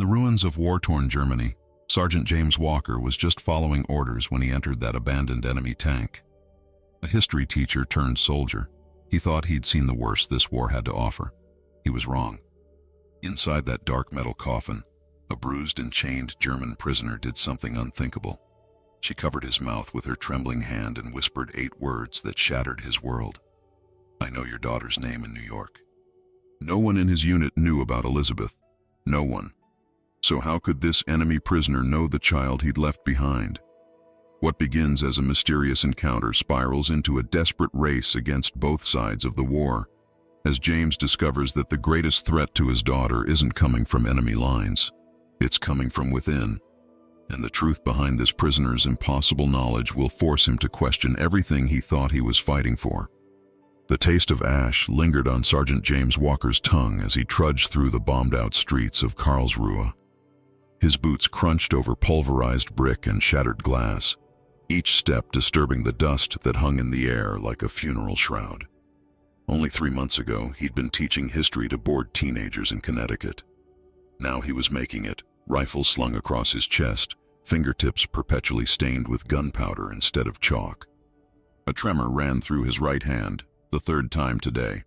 The ruins of war-torn Germany, Sergeant James Walker was just following orders when he entered that abandoned enemy tank. A history teacher turned soldier, he thought he'd seen the worst this war had to offer. He was wrong. Inside that dark metal coffin, a bruised and chained German prisoner did something unthinkable. She covered his mouth with her trembling hand and whispered 8 words that shattered his world. "I know your daughter's name in New York." No one in his unit knew about Elizabeth. No one. So how could this enemy prisoner know the child he'd left behind? What begins as a mysterious encounter spirals into a desperate race against both sides of the war, as James discovers that the greatest threat to his daughter isn't coming from enemy lines. It's coming from within, and the truth behind this prisoner's impossible knowledge will force him to question everything he thought he was fighting for. The taste of ash lingered on Sergeant James Walker's tongue as he trudged through the bombed-out streets of Karlsruhe. His boots crunched over pulverized brick and shattered glass, each step disturbing the dust that hung in the air like a funeral shroud. Only 3 months ago, he'd been teaching history to bored teenagers in Connecticut. Now he was making it, rifle slung across his chest, fingertips perpetually stained with gunpowder instead of chalk. A tremor ran through his right hand, the 3rd time today.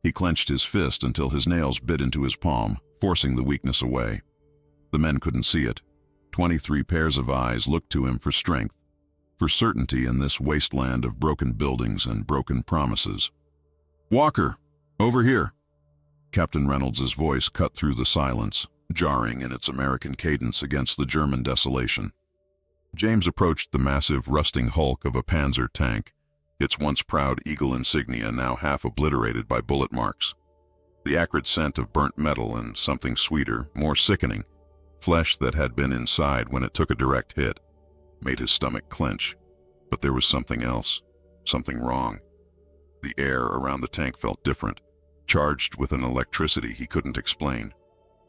He clenched his fist until his nails bit into his palm, forcing the weakness away. The men couldn't see it. 23 pairs of eyes looked to him for strength, for certainty in this wasteland of broken buildings and broken promises. "Walker, over here!" Captain Reynolds's voice cut through the silence, jarring in its American cadence against the German desolation. James approached the massive, rusting hulk of a Panzer tank, its once proud eagle insignia now half obliterated by bullet marks. The acrid scent of burnt metal and something sweeter, more sickening, flesh that had been inside when it took a direct hit, made his stomach clench. But there was something else, something wrong. The air around the tank felt different, charged with an electricity he couldn't explain.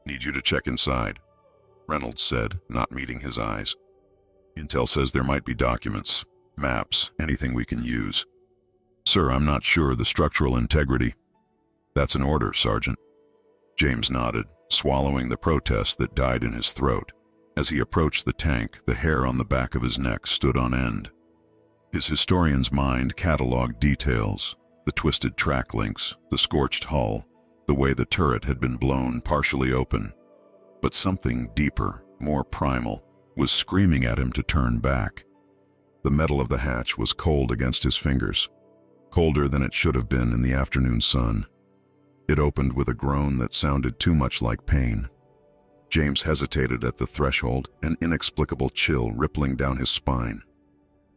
"Need you to check inside," Reynolds said, not meeting his eyes. "Intel says there might be documents, maps, anything we can use." "Sir, I'm not sure the structural integrity." "That's an order, Sergeant." James nodded, swallowing the protest that died in his throat. As he approached the tank, the hair on the back of his neck stood on end. His historian's mind cataloged details, the twisted track links, the scorched hull, the way the turret had been blown partially open. But something deeper, more primal, was screaming at him to turn back. The metal of the hatch was cold against his fingers, colder than it should have been in the afternoon sun. It opened with a groan that sounded too much like pain. James hesitated at the threshold, an inexplicable chill rippling down his spine.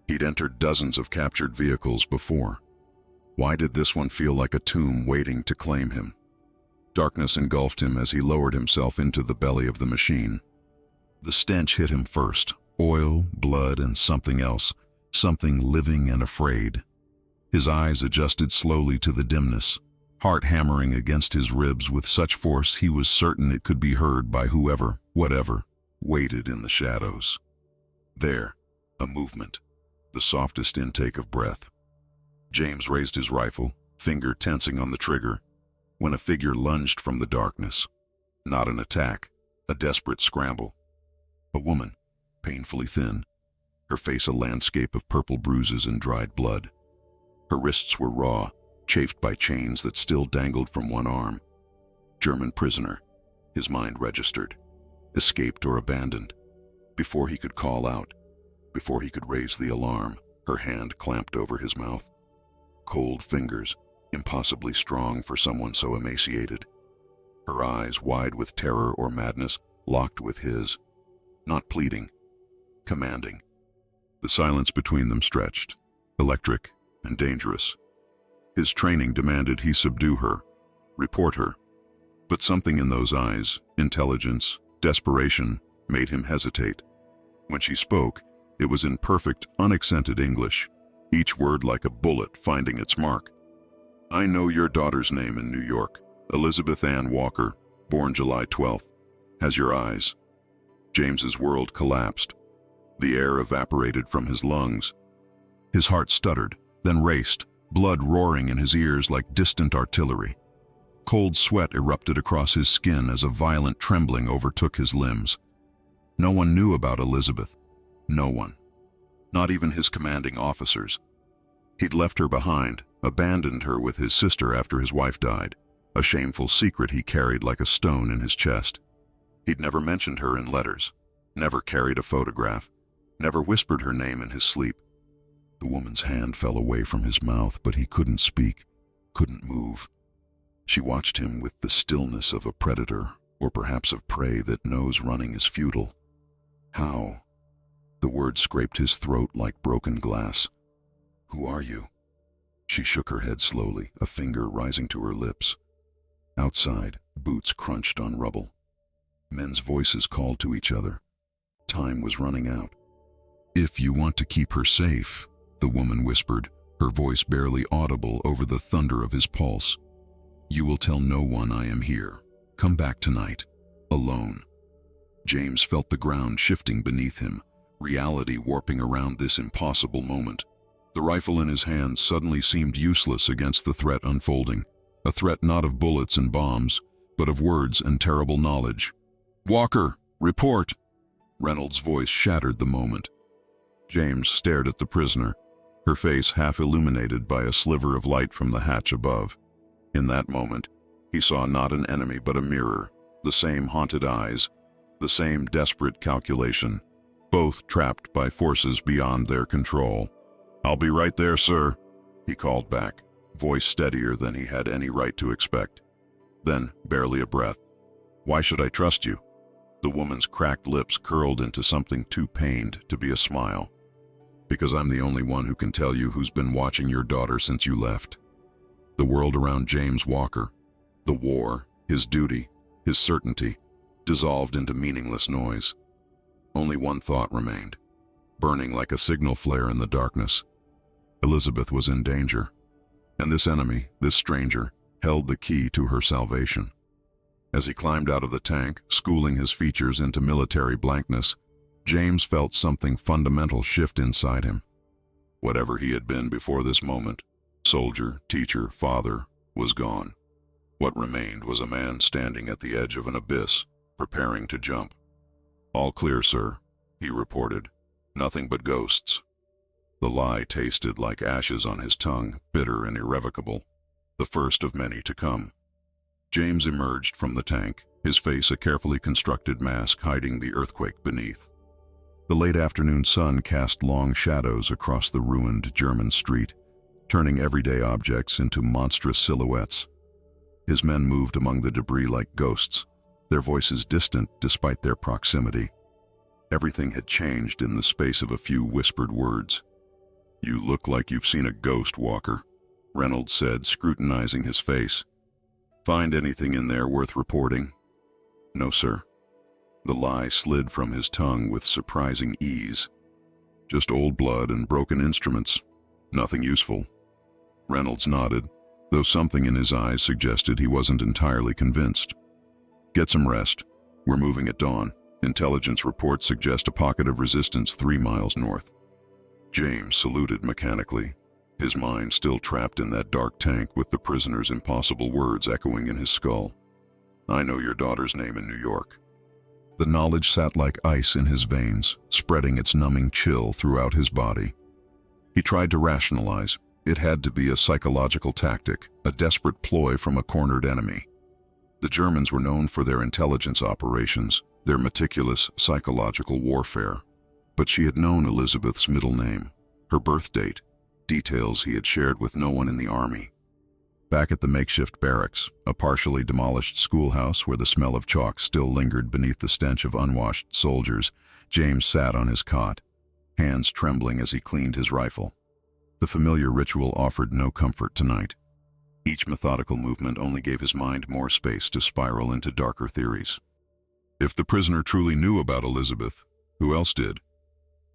He'd entered dozens of captured vehicles before. Why did this one feel like a tomb waiting to claim him? Darkness engulfed him as he lowered himself into the belly of the machine. The stench hit him first, oil, blood, and something else, something living and afraid. His eyes adjusted slowly to the dimness, heart hammering against his ribs with such force he was certain it could be heard by whoever, whatever, waited in the shadows. There, a movement, the softest intake of breath. James raised his rifle, finger tensing on the trigger, when a figure lunged from the darkness. Not an attack, a desperate scramble. A woman, painfully thin, her face a landscape of purple bruises and dried blood. Her wrists were raw, chafed by chains that still dangled from one arm. German prisoner, his mind registered, escaped or abandoned. Before he could call out, before he could raise the alarm, her hand clamped over his mouth. Cold fingers, impossibly strong for someone so emaciated. Her eyes, wide with terror or madness, locked with his, not pleading, commanding. The silence between them stretched, electric and dangerous. His training demanded he subdue her, report her. But something in those eyes, intelligence, desperation, made him hesitate. When she spoke, it was in perfect, unaccented English, each word like a bullet finding its mark. "I know your daughter's name in New York, Elizabeth Ann Walker, born July 12th. Has your eyes." James's world collapsed. The air evaporated from his lungs. His heart stuttered, then raced, blood roaring in his ears like distant artillery. Cold sweat erupted across his skin as a violent trembling overtook his limbs. No one knew about Elizabeth. No one. Not even his commanding officers. He'd left her behind, abandoned her with his sister after his wife died, a shameful secret he carried like a stone in his chest. He'd never mentioned her in letters, never carried a photograph, never whispered her name in his sleep. The woman's hand fell away from his mouth, but he couldn't speak, couldn't move. She watched him with the stillness of a predator, or perhaps of prey that knows running is futile. How? The words scraped his throat like broken glass. Who are you? She shook her head slowly, a finger rising to her lips. Outside, boots crunched on rubble. Men's voices called to each other. Time was running out. If you want to keep her safe, the woman whispered, her voice barely audible over the thunder of his pulse. You will tell no one I am here. Come back tonight, alone. James felt the ground shifting beneath him, reality warping around this impossible moment. The rifle in his hand suddenly seemed useless against the threat unfolding, a threat not of bullets and bombs, but of words and terrible knowledge. Walker, report! Reynolds' voice shattered the moment. James stared at the prisoner, her face half illuminated by a sliver of light from the hatch above. In that moment, he saw not an enemy but a mirror, the same haunted eyes, the same desperate calculation, both trapped by forces beyond their control. I'll be right there, sir, he called back, voice steadier than he had any right to expect. Then, barely a breath, why should I trust you? The woman's cracked lips curled into something too pained to be a smile. Because I'm the only one who can tell you who's been watching your daughter since you left. The world around James Walker, the war, his duty, his certainty, dissolved into meaningless noise. Only one thought remained, burning like a signal flare in the darkness. Elizabeth was in danger, and this enemy, this stranger, held the key to her salvation. As he climbed out of the tank, schooling his features into military blankness, James felt something fundamental shift inside him. Whatever he had been before this moment, soldier, teacher, father, was gone. What remained was a man standing at the edge of an abyss, preparing to jump. All clear, sir, he reported. Nothing but ghosts. The lie tasted like ashes on his tongue, bitter and irrevocable, the first of many to come. James emerged from the tank, his face a carefully constructed mask hiding the earthquake beneath. The late afternoon sun cast long shadows across the ruined German street, turning everyday objects into monstrous silhouettes. His men moved among the debris like ghosts, their voices distant despite their proximity. Everything had changed in the space of a few whispered words. You look like you've seen a ghost, Walker, Reynolds said, scrutinizing his face. Find anything in there worth reporting? No, sir. The lie slid from his tongue with surprising ease. Just old blood and broken instruments. Nothing useful. Reynolds nodded, though something in his eyes suggested he wasn't entirely convinced. Get some rest. We're moving at dawn. Intelligence reports suggest a pocket of resistance 3 miles north. James saluted mechanically, his mind still trapped in that dark tank with the prisoner's impossible words echoing in his skull. I know your daughter's name in New York. The knowledge sat like ice in his veins, spreading its numbing chill throughout his body. He tried to rationalize. It had to be a psychological tactic, a desperate ploy from a cornered enemy. The Germans were known for their intelligence operations, their meticulous psychological warfare. But she had known Elizabeth's middle name, her birth date, details he had shared with no one in the army. Back at the makeshift barracks, a partially demolished schoolhouse where the smell of chalk still lingered beneath the stench of unwashed soldiers, James sat on his cot, hands trembling as he cleaned his rifle. The familiar ritual offered no comfort tonight. Each methodical movement only gave his mind more space to spiral into darker theories. If the prisoner truly knew about Elizabeth, who else did?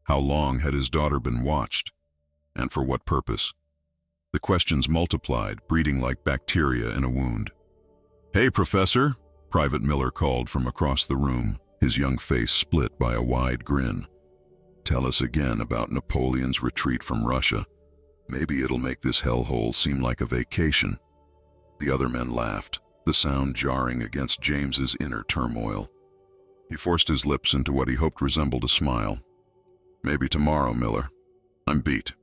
How long had his daughter been watched? And for what purpose? The questions multiplied, breeding like bacteria in a wound. Hey, Professor, Private Miller called from across the room, his young face split by a wide grin. Tell us again about Napoleon's retreat from Russia. Maybe it'll make this hellhole seem like a vacation. The other men laughed, the sound jarring against James's inner turmoil. He forced his lips into what he hoped resembled a smile. "Maybe tomorrow, Miller. I'm beat."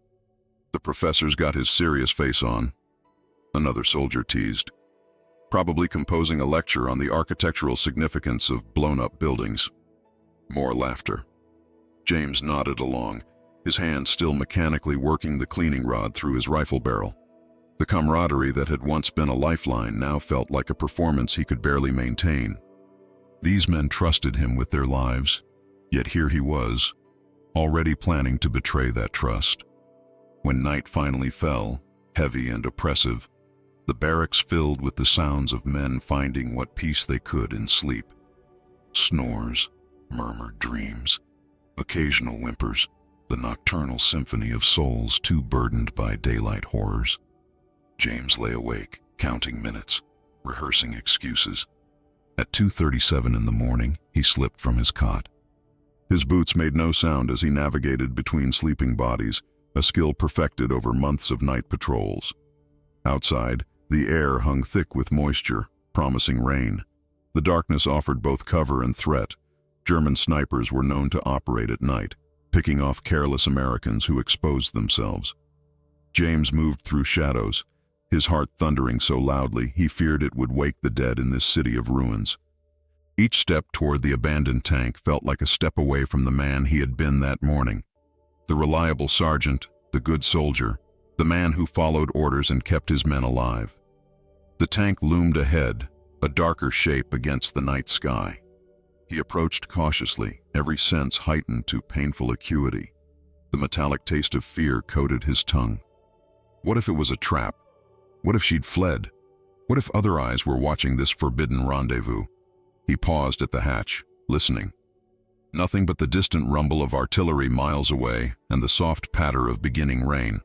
"The professor's got his serious face on," another soldier teased. "Probably composing a lecture on the architectural significance of blown-up buildings." More laughter. James nodded along, his hand still mechanically working the cleaning rod through his rifle barrel. The camaraderie that had once been a lifeline now felt like a performance he could barely maintain. These men trusted him with their lives, yet here he was, already planning to betray that trust. When night finally fell, heavy and oppressive, the barracks filled with the sounds of men finding what peace they could in sleep. Snores, murmured dreams, occasional whimpers, the nocturnal symphony of souls too burdened by daylight horrors. James lay awake, counting minutes, rehearsing excuses. At 2:37 in the morning, he slipped from his cot. His boots made no sound as he navigated between sleeping bodies, a skill perfected over months of night patrols. Outside, the air hung thick with moisture, promising rain. The darkness offered both cover and threat. German snipers were known to operate at night, picking off careless Americans who exposed themselves. James moved through shadows, his heart thundering so loudly he feared it would wake the dead in this city of ruins. Each step toward the abandoned tank felt like a step away from the man he had been that morning. The reliable sergeant, the good soldier, the man who followed orders and kept his men alive. The tank loomed ahead, a darker shape against the night sky. He approached cautiously, every sense heightened to painful acuity. The metallic taste of fear coated his tongue. What if it was a trap? What if she'd fled? What if other eyes were watching this forbidden rendezvous? He paused at the hatch, listening. Nothing but the distant rumble of artillery miles away and the soft patter of beginning rain.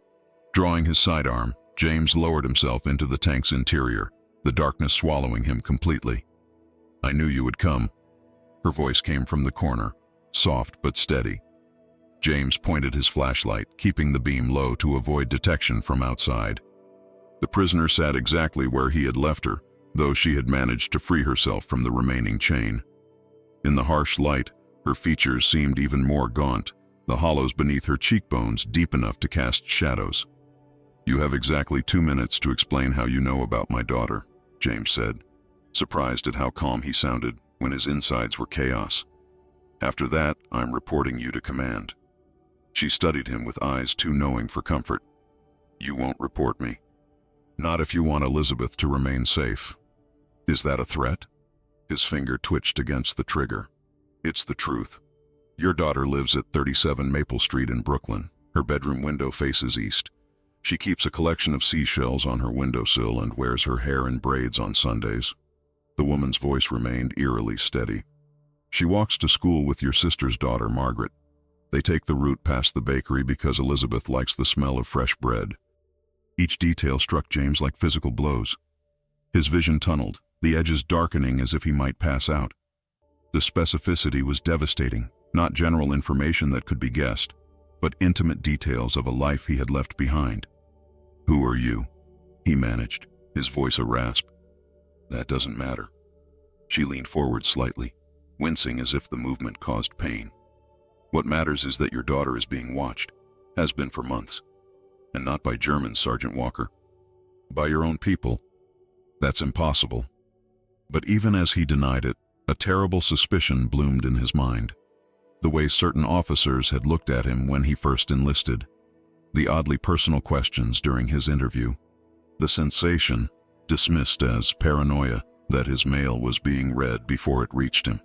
Drawing his sidearm, James lowered himself into the tank's interior, the darkness swallowing him completely. "I knew you would come." Her voice came from the corner, soft but steady. James pointed his flashlight, keeping the beam low to avoid detection from outside. The prisoner sat exactly where he had left her, though she had managed to free herself from the remaining chain. In the harsh light, her features seemed even more gaunt, the hollows beneath her cheekbones deep enough to cast shadows. "You have exactly 2 minutes to explain how you know about my daughter," James said, surprised at how calm he sounded when his insides were chaos. "After that, I'm reporting you to command." She studied him with eyes too knowing for comfort. "You won't report me." "Not if you want Elizabeth to remain safe." "Is that a threat?" His finger twitched against the trigger. "It's the truth. Your daughter lives at 37 Maple Street in Brooklyn. Her bedroom window faces east. She keeps a collection of seashells on her windowsill and wears her hair in braids on Sundays." The woman's voice remained eerily steady. "She walks to school with your sister's daughter, Margaret. They take the route past the bakery because Elizabeth likes the smell of fresh bread." Each detail struck James like physical blows. His vision tunneled, the edges darkening as if he might pass out. The specificity was devastating, not general information that could be guessed, but intimate details of a life he had left behind. "Who are you?" he managed, his voice a rasp. "That doesn't matter." She leaned forward slightly, wincing as if the movement caused pain. "What matters is that your daughter is being watched, has been for months. And not by Germans, Sergeant Walker. By your own people. That's impossible." But even as he denied it, a terrible suspicion bloomed in his mind. The way certain officers had looked at him when he first enlisted. The oddly personal questions during his interview. The sensation, dismissed as paranoia, that his mail was being read before it reached him.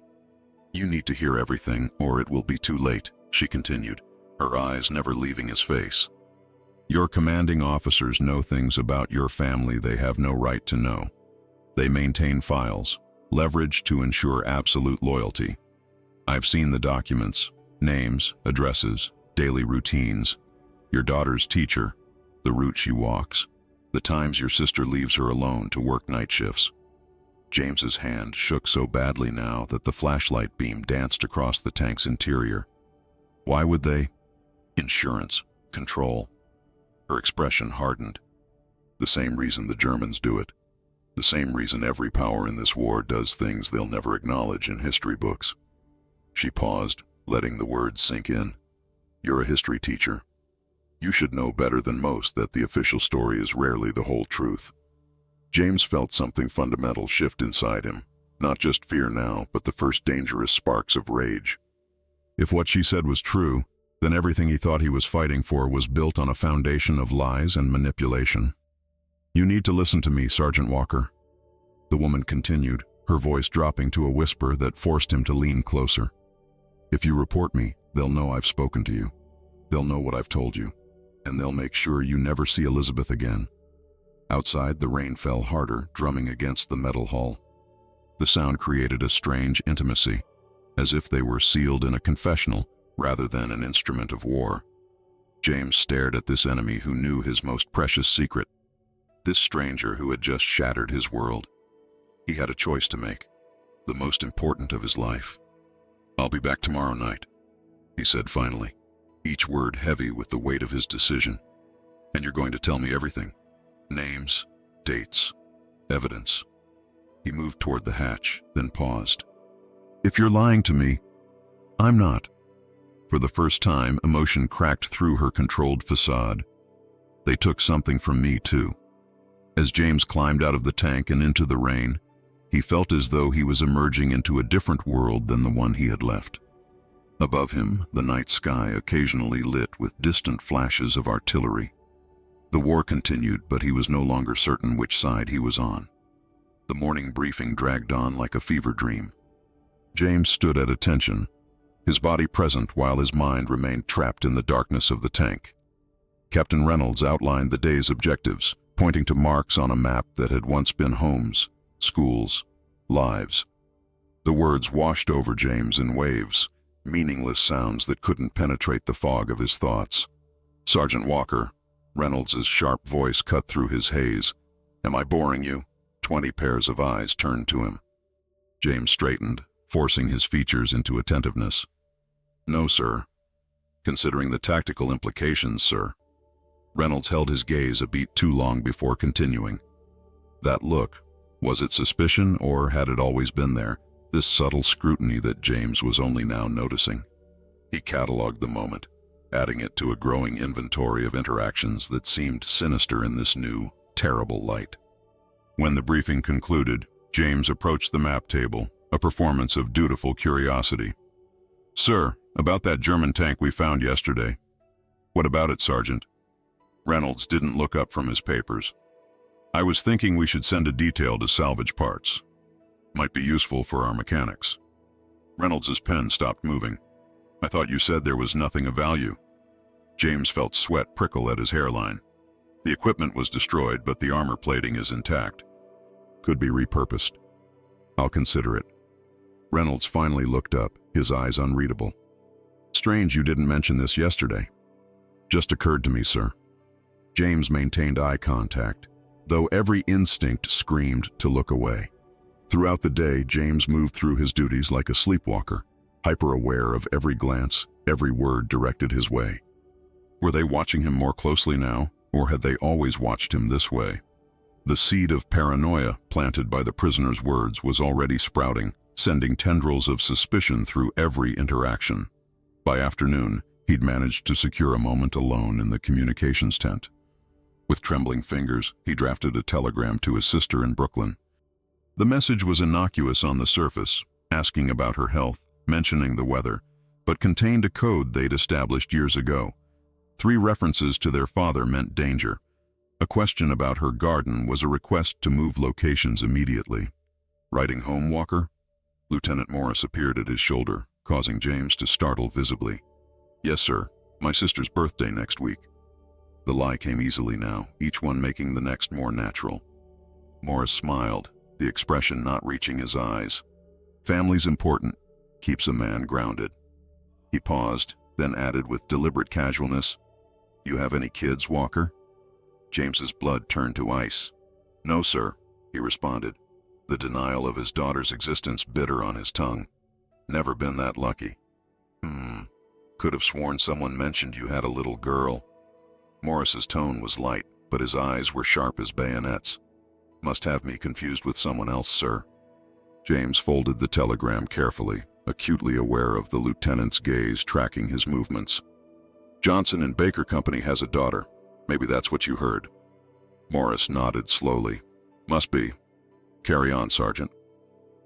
"You need to hear everything, or it will be too late," she continued, her eyes never leaving his face. "Your commanding officers know things about your family they have no right to know. They maintain files, leverage to ensure absolute loyalty. I've seen the documents, names, addresses, daily routines, your daughter's teacher, the route she walks, the times your sister leaves her alone to work night shifts." James's hand shook so badly now that the flashlight beam danced across the tank's interior. "Why would they?" "Insurance, control." Her expression hardened. "The same reason the Germans do it. The same reason every power in this war does things they'll never acknowledge in history books. She paused, letting the words sink in. You're a history teacher. You should know better than most that the official story is rarely the whole truth. James felt something fundamental shift inside him, not just fear now, but the first dangerous sparks of rage. If what she said was true, then everything he thought he was fighting for was built on a foundation of lies and manipulation. You need to listen to me, Sergeant Walker, the woman continued, her voice dropping to a whisper that forced him to lean closer. If you report me, they'll know I've spoken to you. They'll know what I've told you, and they'll make sure you never see Elizabeth again. Outside, the rain fell harder, drumming against the metal hull. The sound created a strange intimacy, as if they were sealed in a confessional rather than an instrument of war. James stared at this enemy who knew his most precious secret, this stranger who had just shattered his world. He had a choice to make, the most important of his life. I'll be back tomorrow night, he said finally, each word heavy with the weight of his decision. And you're going to tell me everything. Names, dates, evidence. He moved toward the hatch, then paused. If you're lying to me, I'm not. For the first time, emotion cracked through her controlled facade. They took something from me, too. As James climbed out of the tank and into the rain, he felt as though he was emerging into a different world than the one he had left. Above him, the night sky occasionally lit with distant flashes of artillery. The war continued, but he was no longer certain which side he was on. The morning briefing dragged on like a fever dream. James stood at attention, his body present while his mind remained trapped in the darkness of the tank. Captain Reynolds outlined the day's objectives, pointing to marks on a map that had once been homes, schools, lives. The words washed over James in waves, meaningless sounds that couldn't penetrate the fog of his thoughts. Sergeant Walker, Reynolds' sharp voice cut through his haze. Am I boring you? 20 pairs of eyes turned to him. James straightened, forcing his features into attentiveness. No, sir. Considering the tactical implications, sir. Reynolds held his gaze a beat too long before continuing. That look, was it suspicion or had it always been there, this subtle scrutiny that James was only now noticing? He catalogued the moment, adding it to a growing inventory of interactions that seemed sinister in this new, terrible light. When the briefing concluded, James approached the map table, a performance of dutiful curiosity. Sir, about that German tank we found yesterday. What about it, Sergeant? Reynolds didn't look up from his papers. I was thinking we should send a detail to salvage parts. Might be useful for our mechanics. Reynolds' pen stopped moving. I thought you said there was nothing of value. James felt sweat prickle at his hairline. The equipment was destroyed, but the armor plating is intact. Could be repurposed. I'll consider it. Reynolds finally looked up, his eyes unreadable. Strange you didn't mention this yesterday. Just occurred to me, sir. James maintained eye contact, though every instinct screamed to look away. Throughout the day, James moved through his duties like a sleepwalker, hyper-aware of every glance, every word directed his way. Were they watching him more closely now, or had they always watched him this way? The seed of paranoia planted by the prisoner's words was already sprouting, sending tendrils of suspicion through every interaction. By afternoon, he'd managed to secure a moment alone in the communications tent. With trembling fingers, he drafted a telegram to his sister in Brooklyn. The message was innocuous on the surface, asking about her health, mentioning the weather, but contained a code they'd established years ago. 3 references to their father meant danger. A question about her garden was a request to move locations immediately. Writing home, Walker? Lieutenant Morris appeared at his shoulder, causing James to startle visibly. Yes, sir. My sister's birthday next week. The lie came easily now, each one making the next more natural. Morris smiled, the expression not reaching his eyes. Family's important, keeps a man grounded. He paused, then added with deliberate casualness, You have any kids, Walker? James's blood turned to ice. No, sir, he responded, the denial of his daughter's existence bitter on his tongue. Never been that lucky. Could have sworn someone mentioned you had a little girl. Morris's tone was light, but his eyes were sharp as bayonets. Must have me confused with someone else, sir. James folded the telegram carefully, acutely aware of the lieutenant's gaze tracking his movements. Johnson and Baker Company has a daughter. Maybe that's what you heard. Morris nodded slowly. Must be. Carry on, Sergeant.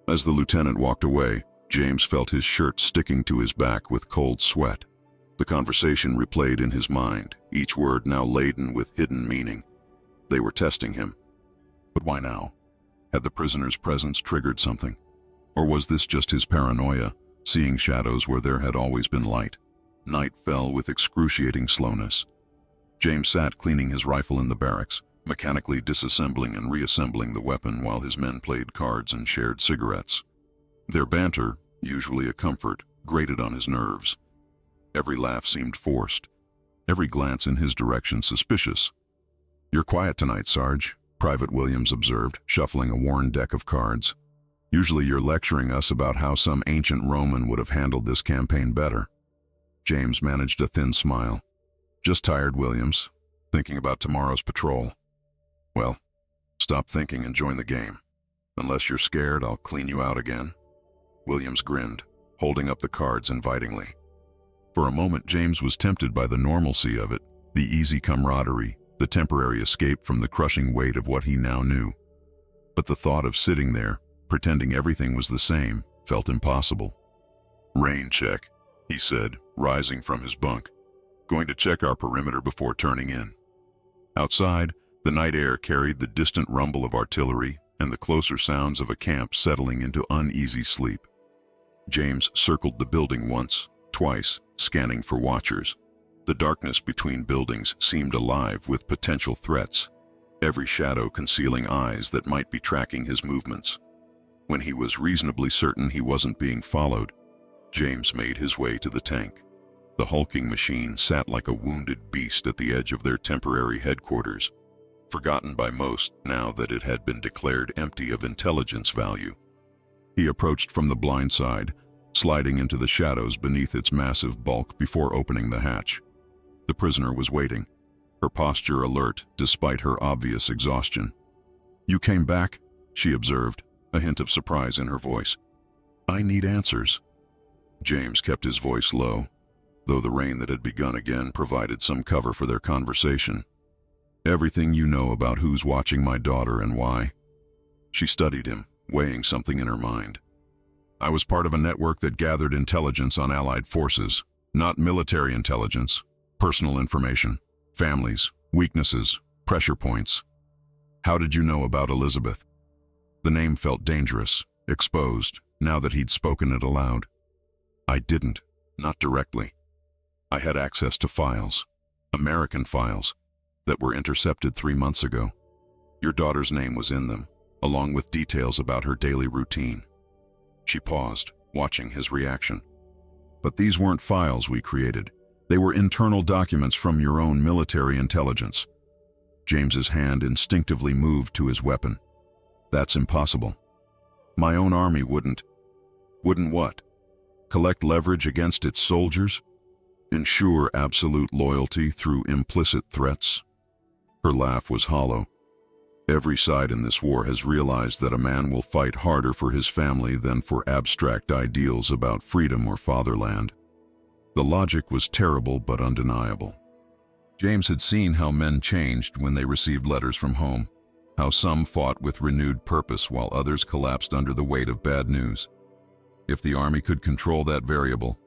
As the lieutenant walked away, James felt his shirt sticking to his back with cold sweat. The conversation replayed in his mind, each word now laden with hidden meaning. They were testing him. But why now? Had the prisoner's presence triggered something? Or was this just his paranoia, seeing shadows where there had always been light? Night fell with excruciating slowness. James sat cleaning his rifle in the barracks, mechanically disassembling and reassembling the weapon while his men played cards and shared cigarettes. Their banter, usually a comfort, grated on his nerves. Every laugh seemed forced, every glance in his direction suspicious. You're quiet tonight, Sarge, Private Williams observed, shuffling a worn deck of cards. Usually you're lecturing us about how some ancient Roman would have handled this campaign better. James managed a thin smile. Just tired, Williams. Thinking about tomorrow's patrol. Well, stop thinking and join the game. Unless you're scared, I'll clean you out again. Williams grinned, holding up the cards invitingly. For a moment, James was tempted by the normalcy of it, the easy camaraderie, the temporary escape from the crushing weight of what he now knew. But the thought of sitting there, pretending everything was the same, felt impossible. Rain check, he said, rising from his bunk. Going to check our perimeter before turning in. Outside, the night air carried the distant rumble of artillery and the closer sounds of a camp settling into uneasy sleep. James circled the building once, twice, scanning for watchers. The darkness between buildings seemed alive with potential threats, every shadow concealing eyes that might be tracking his movements. When he was reasonably certain he wasn't being followed, James made his way to the tank. The hulking machine sat like a wounded beast at the edge of their temporary headquarters, forgotten by most now that it had been declared empty of intelligence value. He approached from the blind side, sliding into the shadows beneath its massive bulk before opening the hatch. The prisoner was waiting, her posture alert despite her obvious exhaustion. You came back, she observed, a hint of surprise in her voice. I need answers. James kept his voice low, though the rain that had begun again provided some cover for their conversation. Everything you know about who's watching my daughter and why. She studied him, weighing something in her mind. I was part of a network that gathered intelligence on Allied forces, not military intelligence, personal information, families, weaknesses, pressure points. How did you know about Elizabeth? The name felt dangerous, exposed, now that he'd spoken it aloud. I didn't, not directly. I had access to files, American files, that were intercepted 3 months ago. Your daughter's name was in them, along with details about her daily routine. She paused, watching his reaction. But these weren't files we created. They were internal documents from your own military intelligence. James's hand instinctively moved to his weapon. That's impossible. My own army wouldn't. Wouldn't what? Collect leverage against its soldiers? Ensure absolute loyalty through implicit threats? Her laugh was hollow. Every side in this war has realized that a man will fight harder for his family than for abstract ideals about freedom or fatherland. The logic was terrible but undeniable. James had seen how men changed when they received letters from home, how some fought with renewed purpose while others collapsed under the weight of bad news. If the Army could control that variable.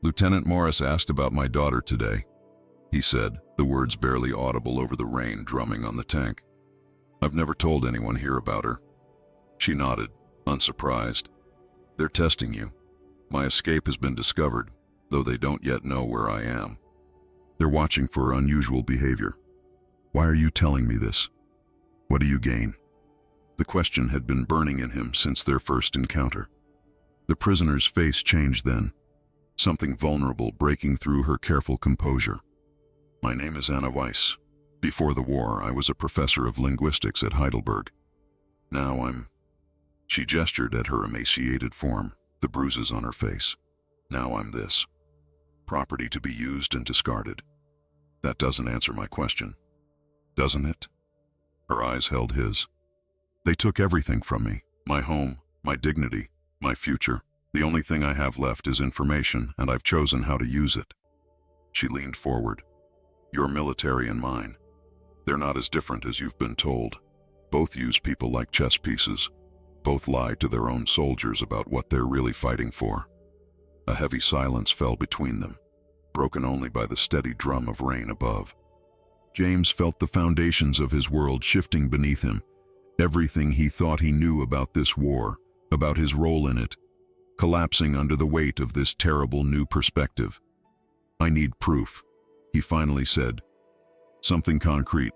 Lieutenant Morris asked about my daughter today, he said, the words barely audible over the rain drumming on the tank. I've never told anyone here about her. She nodded, unsurprised. They're testing you. My escape has been discovered, though they don't yet know where I am. They're watching for unusual behavior. Why are you telling me this? What do you gain? The question had been burning in him since their first encounter. The prisoner's face changed then, something vulnerable breaking through her careful composure. My name is Anna Weiss. Before the war, I was a professor of linguistics at Heidelberg. Now I'm... She gestured at her emaciated form, the bruises on her face. Now I'm this. Property to be used and discarded. That doesn't answer my question. Doesn't it? Her eyes held his. They took everything from me. My home, my dignity, my future. The only thing I have left is information, and I've chosen how to use it. She leaned forward. Your military and mine. They're not as different as you've been told. Both use people like chess pieces. Both lie to their own soldiers about what they're really fighting for. A heavy silence fell between them, broken only by the steady drum of rain above. James felt the foundations of his world shifting beneath him. Everything he thought he knew about this war, about his role in it, collapsing under the weight of this terrible new perspective. I need proof, he finally said. Something concrete.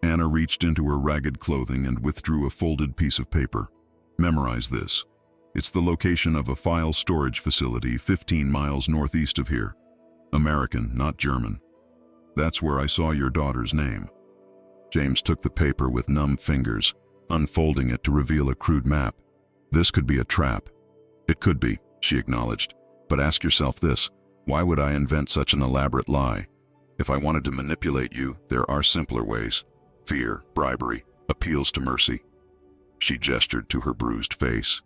Anna reached into her ragged clothing and withdrew a folded piece of paper. Memorize this. It's the location of a file storage facility 15 miles northeast of here. American, not German. That's where I saw your daughter's name. James took the paper with numb fingers, unfolding it to reveal a crude map. This could be a trap. It could be, she acknowledged. But ask yourself this, why would I invent such an elaborate lie? If I wanted to manipulate you, there are simpler ways. Fear, bribery, appeals to mercy. She gestured to her bruised face.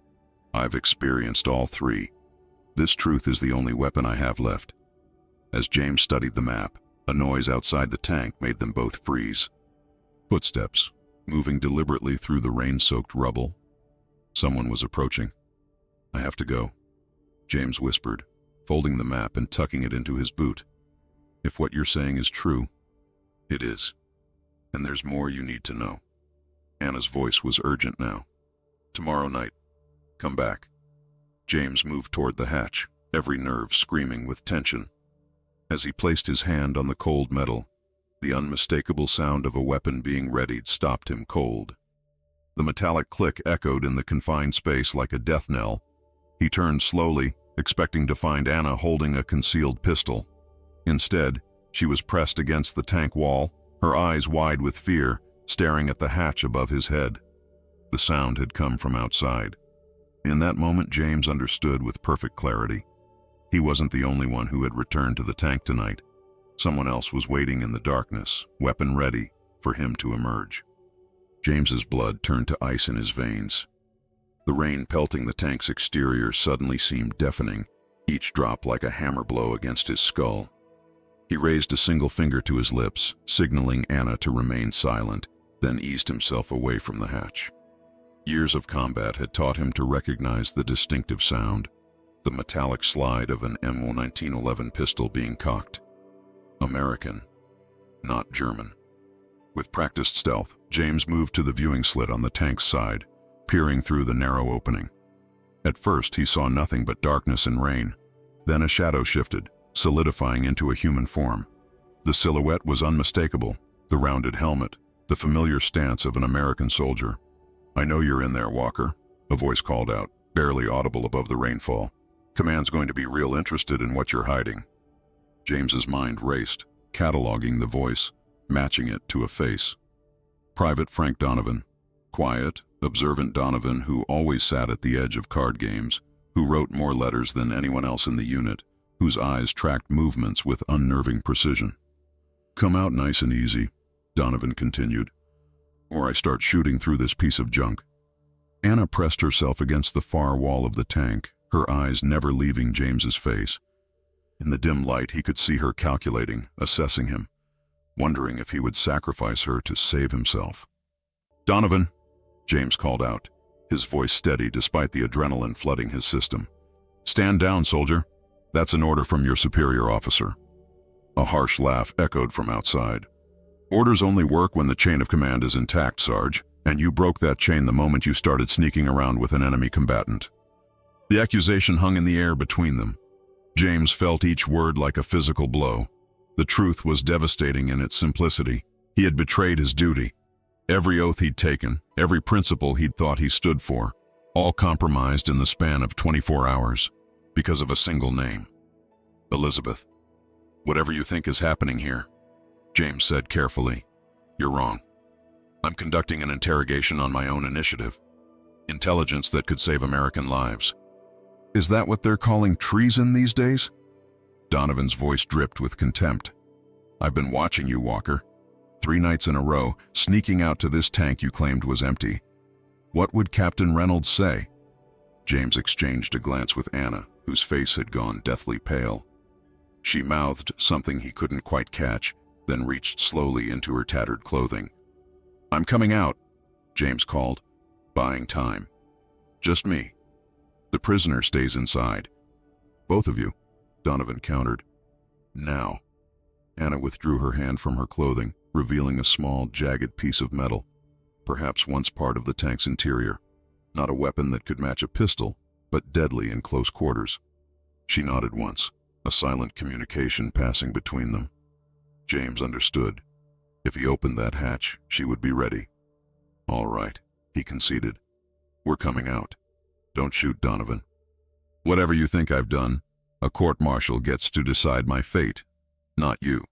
I've experienced all three. This truth is the only weapon I have left. As James studied the map, a noise outside the tank made them both freeze. Footsteps, moving deliberately through the rain-soaked rubble. Someone was approaching. I have to go, James whispered, folding the map and tucking it into his boot. If what you're saying is true, it is. And there's more you need to know. Anna's voice was urgent now. Tomorrow night. Come back. James moved toward the hatch, every nerve screaming with tension. As he placed his hand on the cold metal, the unmistakable sound of a weapon being readied stopped him cold. The metallic click echoed in the confined space like a death knell. He turned slowly, expecting to find Anna holding a concealed pistol. Instead, she was pressed against the tank wall, her eyes wide with fear, staring at the hatch above his head. The sound had come from outside. In that moment, James understood with perfect clarity. He wasn't the only one who had returned to the tank tonight. Someone else was waiting in the darkness, weapon ready, for him to emerge. James's blood turned to ice in his veins. The rain pelting the tank's exterior suddenly seemed deafening, each drop like a hammer blow against his skull. He raised a single finger to his lips, signaling Anna to remain silent, then eased himself away from the hatch. Years of combat had taught him to recognize the distinctive sound, the metallic slide of an M1911 pistol being cocked. American, not German. With practiced stealth, James moved to the viewing slit on the tank's side, peering through the narrow opening. At first, he saw nothing but darkness and rain. Then a shadow shifted, solidifying into a human form. The silhouette was unmistakable, the rounded helmet, the familiar stance of an American soldier. I know you're in there, Walker, a voice called out, barely audible above the rainfall. Command's going to be real interested in what you're hiding. James's mind raced, cataloging the voice, matching it to a face. Private Frank Donovan. Quiet, observant Donovan who always sat at the edge of card games, who wrote more letters than anyone else in the unit, whose eyes tracked movements with unnerving precision. Come out nice and easy, Donovan continued, or I start shooting through this piece of junk. Anna pressed herself against the far wall of the tank, her eyes never leaving James's face. In the dim light, he could see her calculating, assessing him, wondering if he would sacrifice her to save himself. Donovan, James called out, his voice steady despite the adrenaline flooding his system. Stand down, soldier. That's an order from your superior officer. A harsh laugh echoed from outside. Orders only work when the chain of command is intact, Sarge, and you broke that chain the moment you started sneaking around with an enemy combatant. The accusation hung in the air between them. James felt each word like a physical blow. The truth was devastating in its simplicity. He had betrayed his duty. Every oath he'd taken, every principle he'd thought he stood for, all compromised in the span of 24 hours, because of a single name. Elizabeth. Whatever you think is happening here, James said carefully, you're wrong. I'm conducting an interrogation on my own initiative. Intelligence that could save American lives. Is that what they're calling treason these days? Donovan's voice dripped with contempt. I've been watching you, Walker. 3 nights in a row, sneaking out to this tank you claimed was empty. What would Captain Reynolds say? James exchanged a glance with Anna, whose face had gone deathly pale. She mouthed something he couldn't quite catch, then reached slowly into her tattered clothing. "I'm coming out," James called, buying time. "Just me. The prisoner stays inside." "Both of you," Donovan countered. "Now." Anna withdrew her hand from her clothing, revealing a small, jagged piece of metal, perhaps once part of the tank's interior. Not a weapon that could match a pistol, but deadly in close quarters. She nodded once, a silent communication passing between them. James understood. If he opened that hatch, she would be ready. "All right," he conceded. "We're coming out. Don't shoot, Donovan. Whatever you think I've done, a court-martial gets to decide my fate, not you."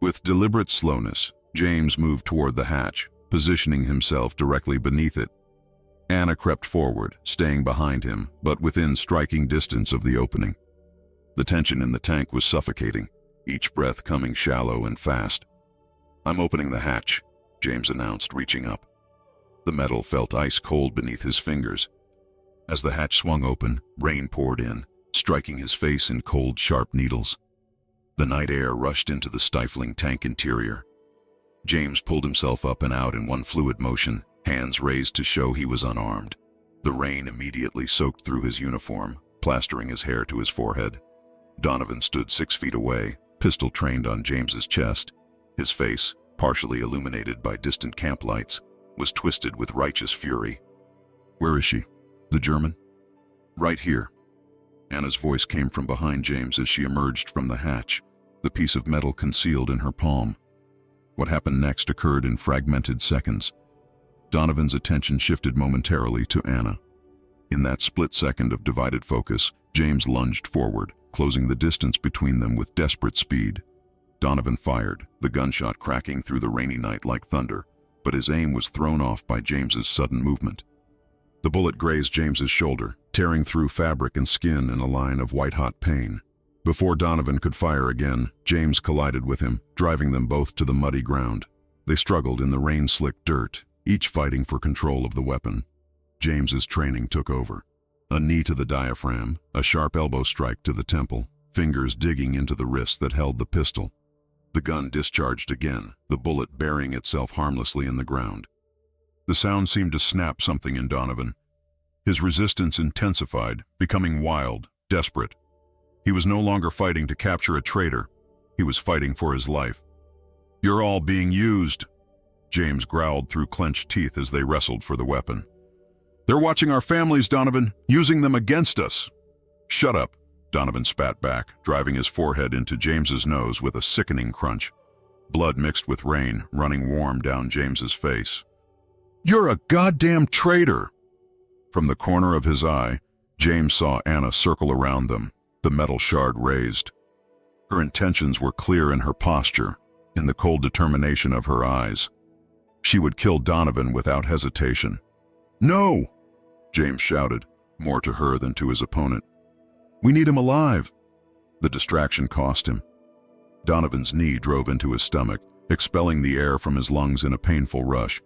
With deliberate slowness, James moved toward the hatch, positioning himself directly beneath it. Anna crept forward, staying behind him, but within striking distance of the opening. The tension in the tank was suffocating, each breath coming shallow and fast. "I'm opening the hatch," James announced, reaching up. The metal felt ice-cold beneath his fingers. As the hatch swung open, rain poured in, striking his face in cold, sharp needles. The night air rushed into the stifling tank interior. James pulled himself up and out in one fluid motion, hands raised to show he was unarmed. The rain immediately soaked through his uniform, plastering his hair to his forehead. Donovan stood 6 feet away, pistol trained on James's chest. His face, partially illuminated by distant camp lights, was twisted with righteous fury. "Where is she? The German?" "Right here." Anna's voice came from behind James as she emerged from the hatch, the piece of metal concealed in her palm. What happened next occurred in fragmented seconds. Donovan's attention shifted momentarily to Anna. In that split second of divided focus, James lunged forward, closing the distance between them with desperate speed. Donovan fired, the gunshot cracking through the rainy night like thunder, but his aim was thrown off by James's sudden movement. The bullet grazed James's shoulder, tearing through fabric and skin in a line of white-hot pain. Before Donovan could fire again, James collided with him, driving them both to the muddy ground. They struggled in the rain-slicked dirt, each fighting for control of the weapon. James's training took over. A knee to the diaphragm, a sharp elbow strike to the temple, fingers digging into the wrist that held the pistol. The gun discharged again, the bullet burying itself harmlessly in the ground. The sound seemed to snap something in Donovan. His resistance intensified, becoming wild, desperate. He was no longer fighting to capture a traitor. He was fighting for his life. "You're all being used," James growled through clenched teeth as they wrestled for the weapon. "They're watching our families, Donovan, using them against us." "Shut up," Donovan spat back, driving his forehead into James's nose with a sickening crunch. Blood mixed with rain, running warm down James's face. "You're a goddamn traitor!" From the corner of his eye, James saw Anna circle around them, the metal shard raised. Her intentions were clear in her posture, in the cold determination of her eyes. She would kill Donovan without hesitation. "No!" James shouted, more to her than to his opponent. "We need him alive!" The distraction cost him. Donovan's knee drove into his stomach, expelling the air from his lungs in a painful rush.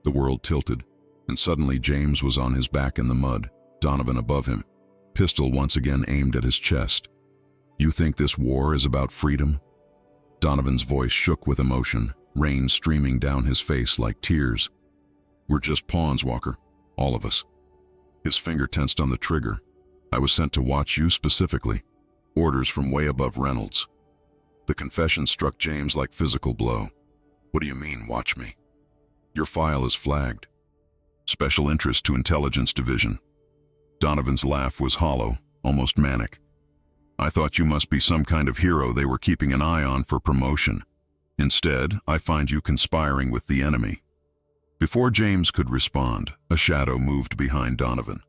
The world tilted, and suddenly James was on his back in the mud, Donovan above him, pistol once again aimed at his chest. "You think this war is about freedom?" Donovan's voice shook with emotion, rain streaming down his face like tears. "We're just pawns, Walker, all of us." His finger tensed on the trigger. "I was sent to watch you specifically. Orders from way above Reynolds." The confession struck James like physical blow. "What do you mean, watch me?" "Your file is flagged. Special interest to Intelligence Division." Donovan's laugh was hollow, almost manic. "I thought you must be some kind of hero they were keeping an eye on for promotion. Instead, I find you conspiring with the enemy." Before James could respond, a shadow moved behind Donovan.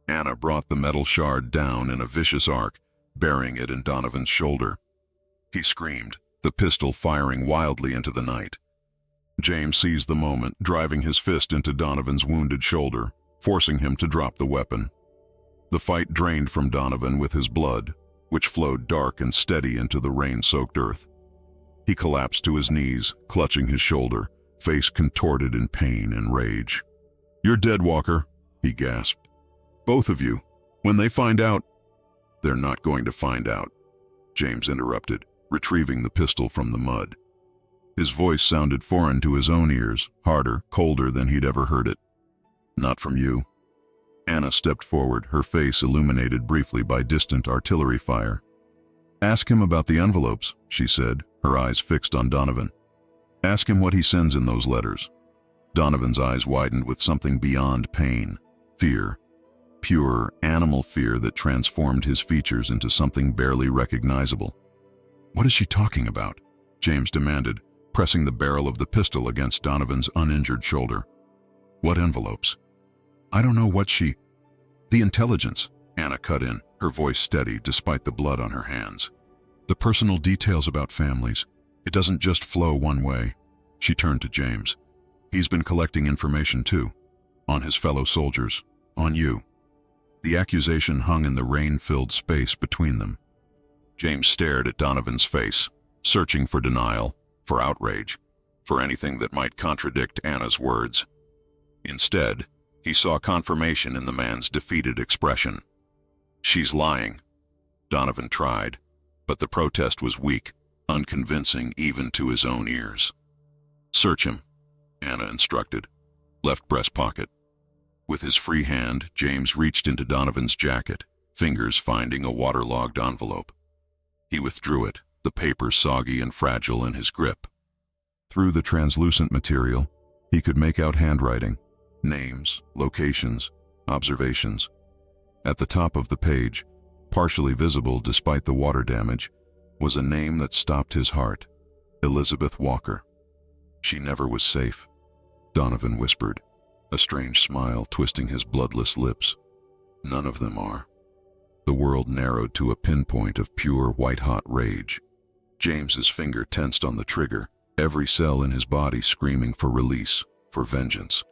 Anna brought the metal shard down in a vicious arc, burying it in Donovan's shoulder. He screamed, the pistol firing wildly into the night. James seized the moment, driving his fist into Donovan's wounded shoulder, forcing him to drop the weapon. The fight drained from Donovan with his blood, which flowed dark and steady into the rain-soaked earth. He collapsed to his knees, clutching his shoulder, face contorted in pain and rage. "You're dead, Walker," he gasped. "Both of you. When they find out—" "They're not going to find out," James interrupted, retrieving the pistol from the mud. His voice sounded foreign to his own ears, harder, colder than he'd ever heard it. "Not from you." Anna stepped forward, her face illuminated briefly by distant artillery fire. "Ask him about the envelopes," she said, her eyes fixed on Donovan. "Ask him what he sends in those letters." Donovan's eyes widened with something beyond pain, fear. Pure, animal fear that transformed his features into something barely recognizable. "What is she talking about?" James demanded, pressing the barrel of the pistol against Donovan's uninjured shoulder. "What envelopes?" "I don't know what she—" "The intelligence," Anna cut in, her voice steady despite the blood on her hands. "The personal details about families. It doesn't just flow one way." She turned to James. "He's been collecting information too. On his fellow soldiers. On you." The accusation hung in the rain-filled space between them. James stared at Donovan's face, searching for denial, for outrage, for anything that might contradict Anna's words. Instead, he saw confirmation in the man's defeated expression. "She's lying." Donovan tried, but the protest was weak, unconvincing even to his own ears. "Search him," Anna instructed. "Left breast pocket." With his free hand, James reached into Donovan's jacket, fingers finding a waterlogged envelope. He withdrew it, the paper soggy and fragile in his grip. Through the translucent material, he could make out handwriting, names, locations, observations. At the top of the page, partially visible despite the water damage, was a name that stopped his heart: Elizabeth Walker. "She never was safe," Donovan whispered, a strange smile twisting his bloodless lips. "None of them are." The world narrowed to a pinpoint of pure white-hot rage. James's finger tensed on the trigger, every cell in his body screaming for release, for vengeance.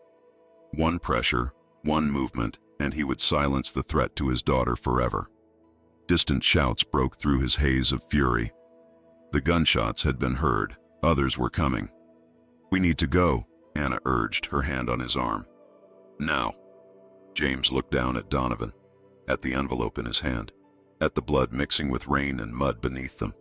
One pressure, one movement, and he would silence the threat to his daughter forever. Distant shouts broke through his haze of fury. The gunshots had been heard. Others were coming. "We need to go," Anna urged, her hand on his arm. "Now." James looked down at Donovan, at the envelope in his hand, at the blood mixing with rain and mud beneath them.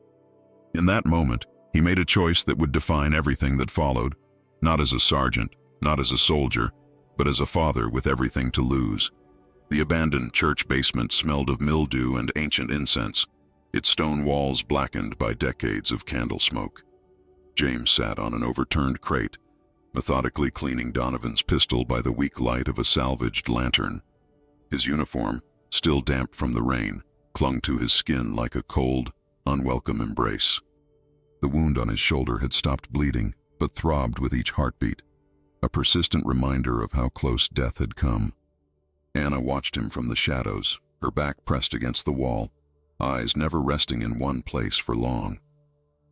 In that moment, he made a choice that would define everything that followed, not as a sergeant, not as a soldier, but as a father with everything to lose. The abandoned church basement smelled of mildew and ancient incense, its stone walls blackened by decades of candle smoke. James sat on an overturned crate, methodically cleaning Donovan's pistol by the weak light of a salvaged lantern. His uniform, still damp from the rain, clung to his skin like a cold, unwelcome embrace. The wound on his shoulder had stopped bleeding, but throbbed with each heartbeat, a persistent reminder of how close death had come. Anna watched him from the shadows, her back pressed against the wall, eyes never resting in one place for long.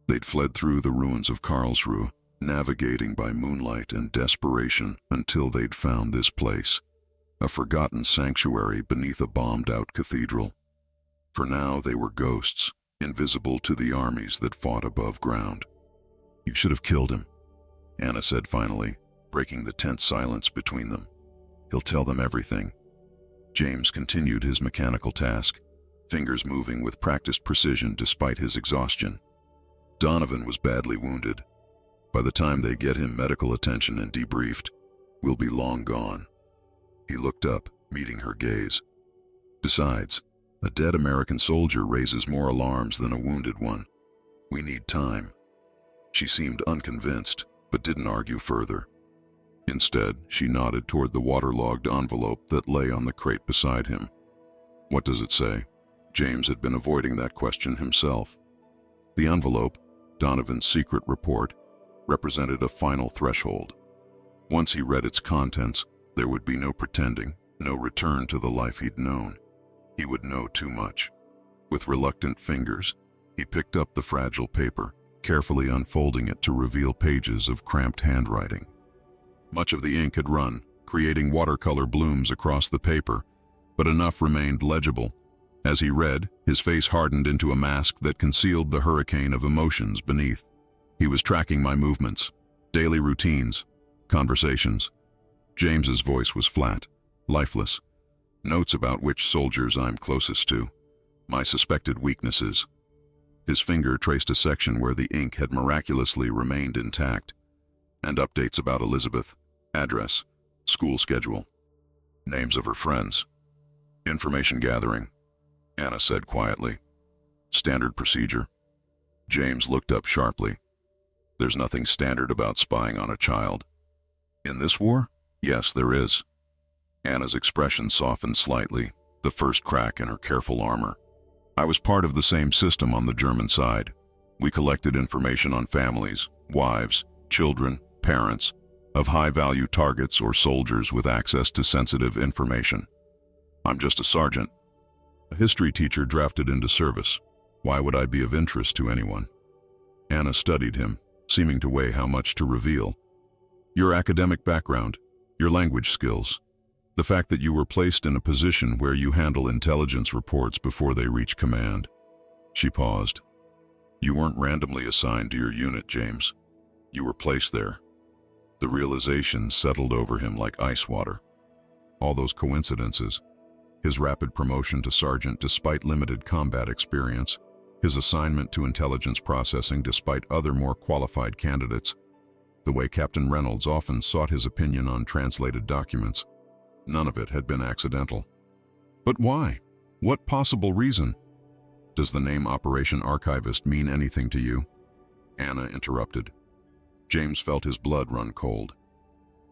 They'd fled through the ruins of Karlsruhe, navigating by moonlight and desperation until they'd found this place, a forgotten sanctuary beneath a bombed-out cathedral. For now they were ghosts, invisible to the armies that fought above ground. "You should have killed him," Anna said finally, breaking the tense silence between them. "He'll tell them everything." James continued his mechanical task, fingers moving with practiced precision despite his exhaustion. Donovan was badly wounded. By the time they get him medical attention and debriefed, we'll be long gone. He looked up, meeting her gaze. "Besides, a dead American soldier raises more alarms than a wounded one. We need time." She seemed unconvinced, but didn't argue further. Instead, she nodded toward the waterlogged envelope that lay on the crate beside him. "What does it say?" James had been avoiding that question himself. The envelope, Donovan's secret report, represented a final threshold. Once he read its contents, there would be no pretending, no return to the life he'd known. He would know too much. With reluctant fingers, he picked up the fragile paper, carefully unfolding it to reveal pages of cramped handwriting. Much of the ink had run, creating watercolor blooms across the paper, but enough remained legible. As he read, his face hardened into a mask that concealed the hurricane of emotions beneath. He was tracking my movements, daily routines, conversations. James's voice was flat, lifeless. Notes about which soldiers I'm closest to. My suspected weaknesses. His finger traced a section where the ink had miraculously remained intact. And updates about Elizabeth, address, school schedule, names of her friends. Information gathering, Anna said quietly. Standard procedure. James looked up sharply. There's nothing standard about spying on a child. In this war? Yes, there is. Anna's expression softened slightly, the first crack in her careful armor. I was part of the same system on the German side. We collected information on families, wives, children, parents, of high-value targets or soldiers with access to sensitive information. I'm just a sergeant. A history teacher drafted into service. Why would I be of interest to anyone? Anna studied him, seeming to weigh how much to reveal. Your academic background, your language skills, the fact that you were placed in a position where you handle intelligence reports before they reach command. She paused. You weren't randomly assigned to your unit, James. You were placed there. The realization settled over him like ice water. All those coincidences, his rapid promotion to sergeant despite limited combat experience, his assignment to intelligence processing despite other more qualified candidates, the way Captain Reynolds often sought his opinion on translated documents. None of it had been accidental. But why? What possible reason? Does the name Operation Archivist mean anything to you? Anna interrupted. James felt his blood run cold.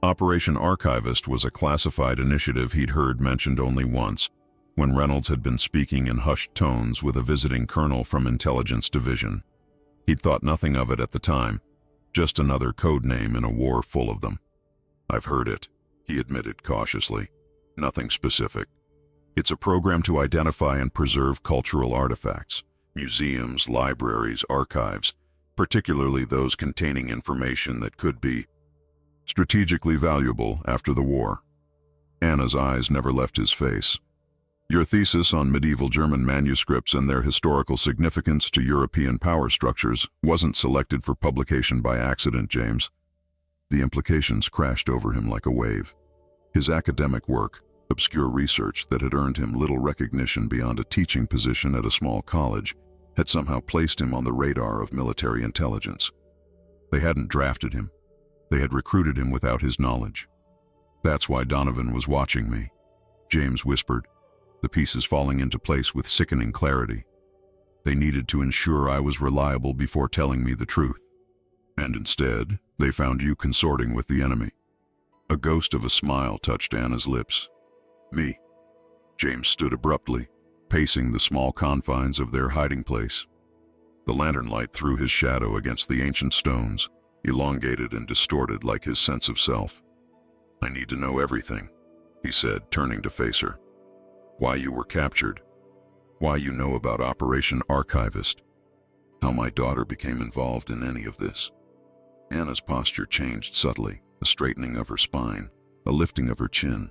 Operation Archivist was a classified initiative he'd heard mentioned only once, when Reynolds had been speaking in hushed tones with a visiting colonel from Intelligence Division. He'd thought nothing of it at the time, just another code name in a war full of them. I've heard it, he admitted cautiously. Nothing specific. It's a program to identify and preserve cultural artifacts, museums, libraries, archives, particularly those containing information that could be strategically valuable after the war. Anna's eyes never left his face. Your thesis on medieval German manuscripts and their historical significance to European power structures wasn't selected for publication by accident, James. The implications crashed over him like a wave. His academic work, obscure research that had earned him little recognition beyond a teaching position at a small college, had somehow placed him on the radar of military intelligence. They hadn't drafted him. They had recruited him without his knowledge. That's why Donovan was watching me, James whispered, the pieces falling into place with sickening clarity. They needed to ensure I was reliable before telling me the truth. And instead, they found you consorting with the enemy. A ghost of a smile touched Anna's lips. Me. James stood abruptly, pacing the small confines of their hiding place. The lantern light threw his shadow against the ancient stones, elongated and distorted like his sense of self. I need to know everything, he said, turning to face her. Why you were captured. Why you know about Operation Archivist. How my daughter became involved in any of this. Anna's posture changed subtly, a straightening of her spine, a lifting of her chin.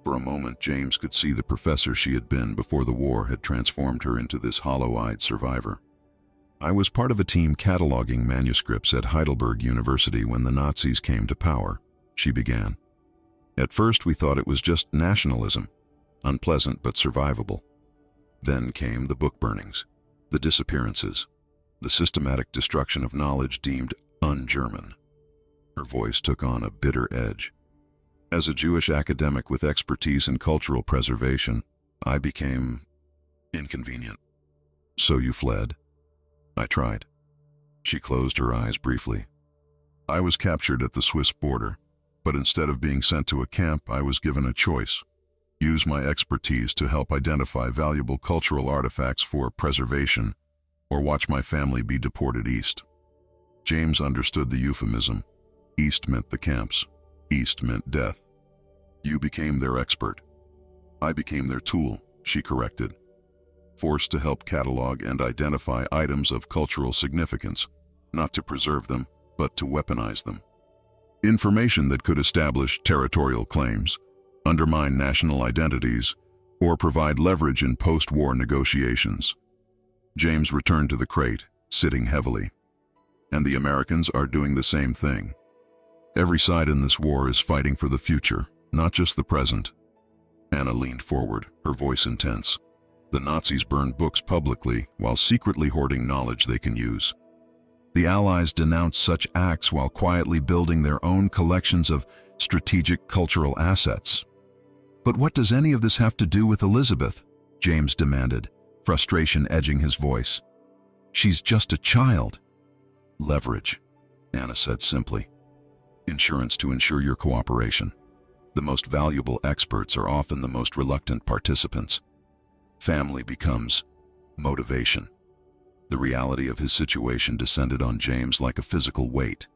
For a moment, James could see the professor she had been before the war had transformed her into this hollow-eyed survivor. I was part of a team cataloging manuscripts at Heidelberg University when the Nazis came to power, she began. At first, we thought it was just nationalism, unpleasant but survivable. Then came the book burnings, the disappearances, the systematic destruction of knowledge deemed un-German. Her voice took on a bitter edge. As a Jewish academic with expertise in cultural preservation, I became inconvenient. So you fled? I tried. She closed her eyes briefly. I was captured at the Swiss border, but instead of being sent to a camp, I was given a choice. Use my expertise to help identify valuable cultural artifacts for preservation, or watch my family be deported east. James understood the euphemism. East meant the camps. East meant death. You became their expert. I became their tool, she corrected. Forced to help catalog and identify items of cultural significance, not to preserve them, but to weaponize them. Information that could establish territorial claims, undermine national identities, or provide leverage in post-war negotiations. James returned to the crate, sitting heavily. And the Americans are doing the same thing. Every side in this war is fighting for the future, not just the present. Anna leaned forward, her voice intense. The Nazis burned books publicly while secretly hoarding knowledge they can use. The Allies denounced such acts while quietly building their own collections of strategic cultural assets. But what does any of this have to do with Elizabeth? James demanded, frustration edging his voice. She's just a child. Leverage, Anna said simply. Insurance to ensure your cooperation. The most valuable experts are often the most reluctant participants. Family becomes motivation. The reality of his situation descended on James like a physical weight.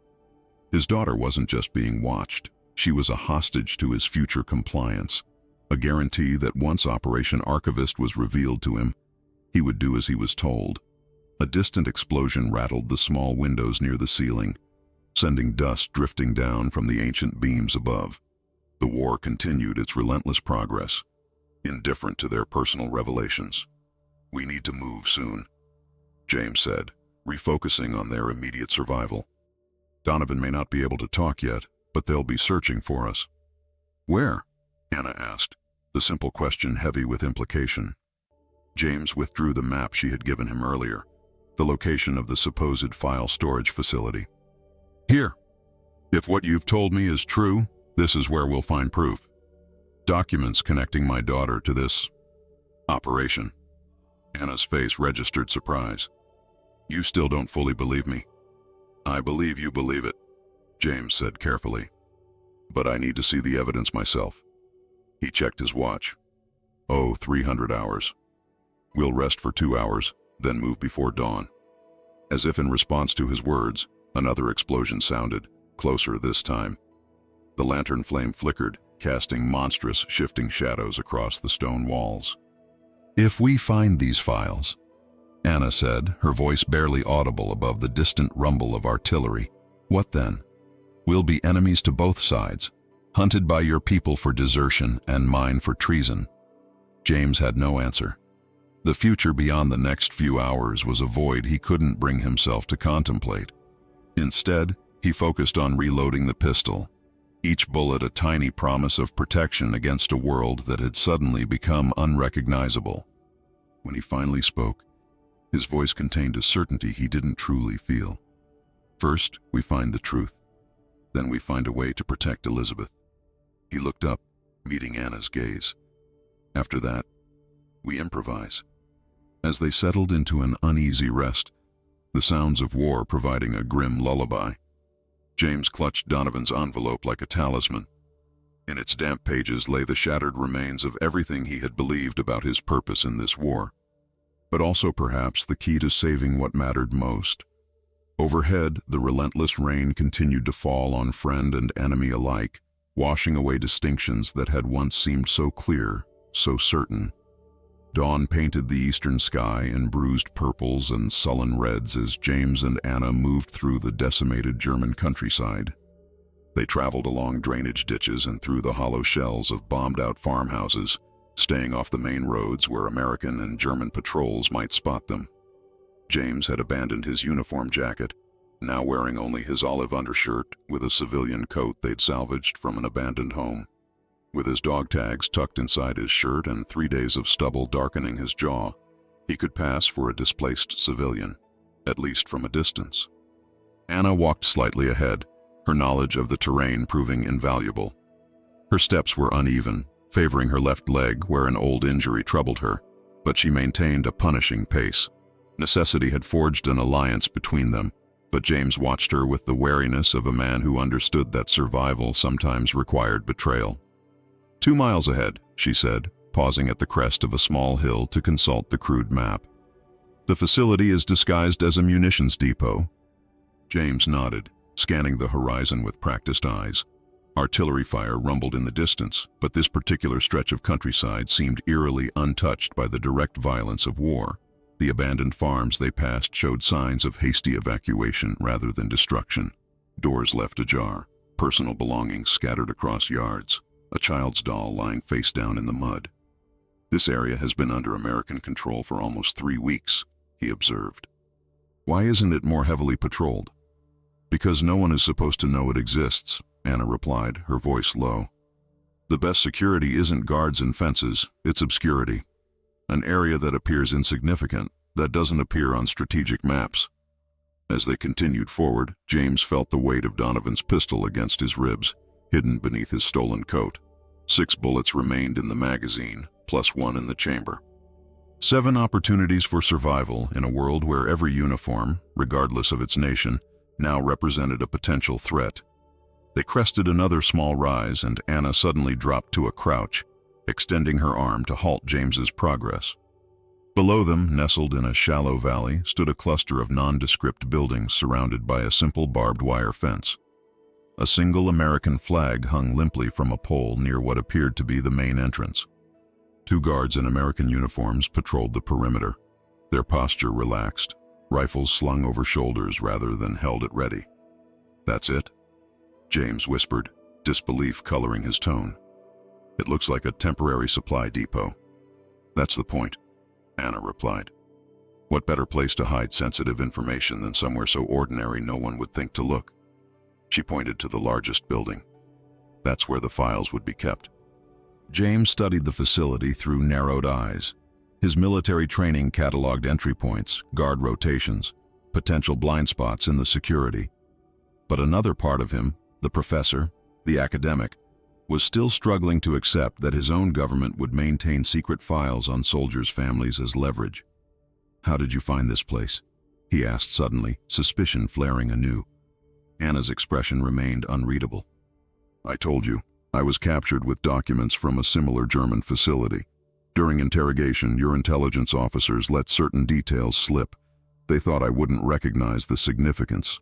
His daughter wasn't just being watched. She was a hostage to his future compliance, a guarantee that once Operation Archivist was revealed to him, he would do as he was told. A distant explosion rattled the small windows near the ceiling, sending dust drifting down from the ancient beams above. The war continued its relentless progress, indifferent to their personal revelations. "We need to move soon," James said, refocusing on their immediate survival. "Donovan may not be able to talk yet, but they'll be searching for us." "Where?" Anna asked, the simple question heavy with implication. James withdrew the map she had given him earlier, the location of the supposed file storage facility. "Here. If what you've told me is true, this is where we'll find proof. Documents connecting my daughter to this operation." Anna's face registered surprise. "You still don't fully believe me." "I believe you believe it," James said carefully. "But I need to see the evidence myself." He checked his watch. 300 hours. "We'll rest for 2 hours, then move before dawn." As if in response to his words, another explosion sounded, closer this time. The lantern flame flickered, casting monstrous, shifting shadows across the stone walls. "If we find these files," Anna said, her voice barely audible above the distant rumble of artillery, "what then? We'll be enemies to both sides, hunted by your people for desertion and mine for treason." James had no answer. The future beyond the next few hours was a void he couldn't bring himself to contemplate. Instead, he focused on reloading the pistol, each bullet a tiny promise of protection against a world that had suddenly become unrecognizable. When he finally spoke, his voice contained a certainty he didn't truly feel. "First, we find the truth. Then we find a way to protect Elizabeth." He looked up, meeting Anna's gaze. "After that, we improvise." As they settled into an uneasy rest, the sounds of war providing a grim lullaby, James clutched Donovan's envelope like a talisman. In its damp pages lay the shattered remains of everything he had believed about his purpose in this war, but also perhaps the key to saving what mattered most. Overhead, the relentless rain continued to fall on friend and enemy alike, washing away distinctions that had once seemed so clear, so certain. Dawn painted the eastern sky in bruised purples and sullen reds as James and Anna moved through the decimated German countryside. They traveled along drainage ditches and through the hollow shells of bombed-out farmhouses, staying off the main roads where American and German patrols might spot them. James had abandoned his uniform jacket, now wearing only his olive undershirt with a civilian coat they'd salvaged from an abandoned home. With his dog tags tucked inside his shirt and 3 days of stubble darkening his jaw, he could pass for a displaced civilian, at least from a distance. Anna walked slightly ahead, her knowledge of the terrain proving invaluable. Her steps were uneven, favoring her left leg where an old injury troubled her, but she maintained a punishing pace. Necessity had forged an alliance between them, but James watched her with the wariness of a man who understood that survival sometimes required betrayal. 2 miles ahead, she said, pausing at the crest of a small hill to consult the crude map. "The facility is disguised as a munitions depot." James nodded, scanning the horizon with practiced eyes. Artillery fire rumbled in the distance, but this particular stretch of countryside seemed eerily untouched by the direct violence of war. The abandoned farms they passed showed signs of hasty evacuation rather than destruction. Doors left ajar, personal belongings scattered across yards, a child's doll lying face down in the mud. "This area has been under American control for almost 3 weeks, he observed. "Why isn't it more heavily patrolled?" Because no one is supposed to know it exists, Anna replied, her voice low. The best security isn't guards and fences, it's obscurity. An area that appears insignificant, that doesn't appear on strategic maps. As they continued forward, James felt the weight of Donovan's pistol against his ribs, hidden beneath his stolen coat. 6 bullets remained in the magazine, plus 1 in the chamber. 7 opportunities for survival in a world where every uniform, regardless of its nation, now represented a potential threat. They crested another small rise, and Anna suddenly dropped to a crouch, extending her arm to halt James's progress. Below them, nestled in a shallow valley, stood a cluster of nondescript buildings surrounded by a simple barbed wire fence. A single American flag hung limply from a pole near what appeared to be the main entrance. 2 guards in American uniforms patrolled the perimeter, their posture relaxed, rifles slung over shoulders rather than held at ready. "That's it?" James whispered, disbelief coloring his tone. "It looks like a temporary supply depot." "That's the point," Anna replied. "What better place to hide sensitive information than somewhere so ordinary no one would think to look?" She pointed to the largest building. "That's where the files would be kept." James studied the facility through narrowed eyes. His military training cataloged entry points, guard rotations, potential blind spots in the security. But another part of him, the professor, the academic, was still struggling to accept that his own government would maintain secret files on soldiers' families as leverage. "How did you find this place?" he asked suddenly, suspicion flaring anew. Anna's expression remained unreadable. "I told you, I was captured with documents from a similar German facility. During interrogation, your intelligence officers let certain details slip. They thought I wouldn't recognize the significance."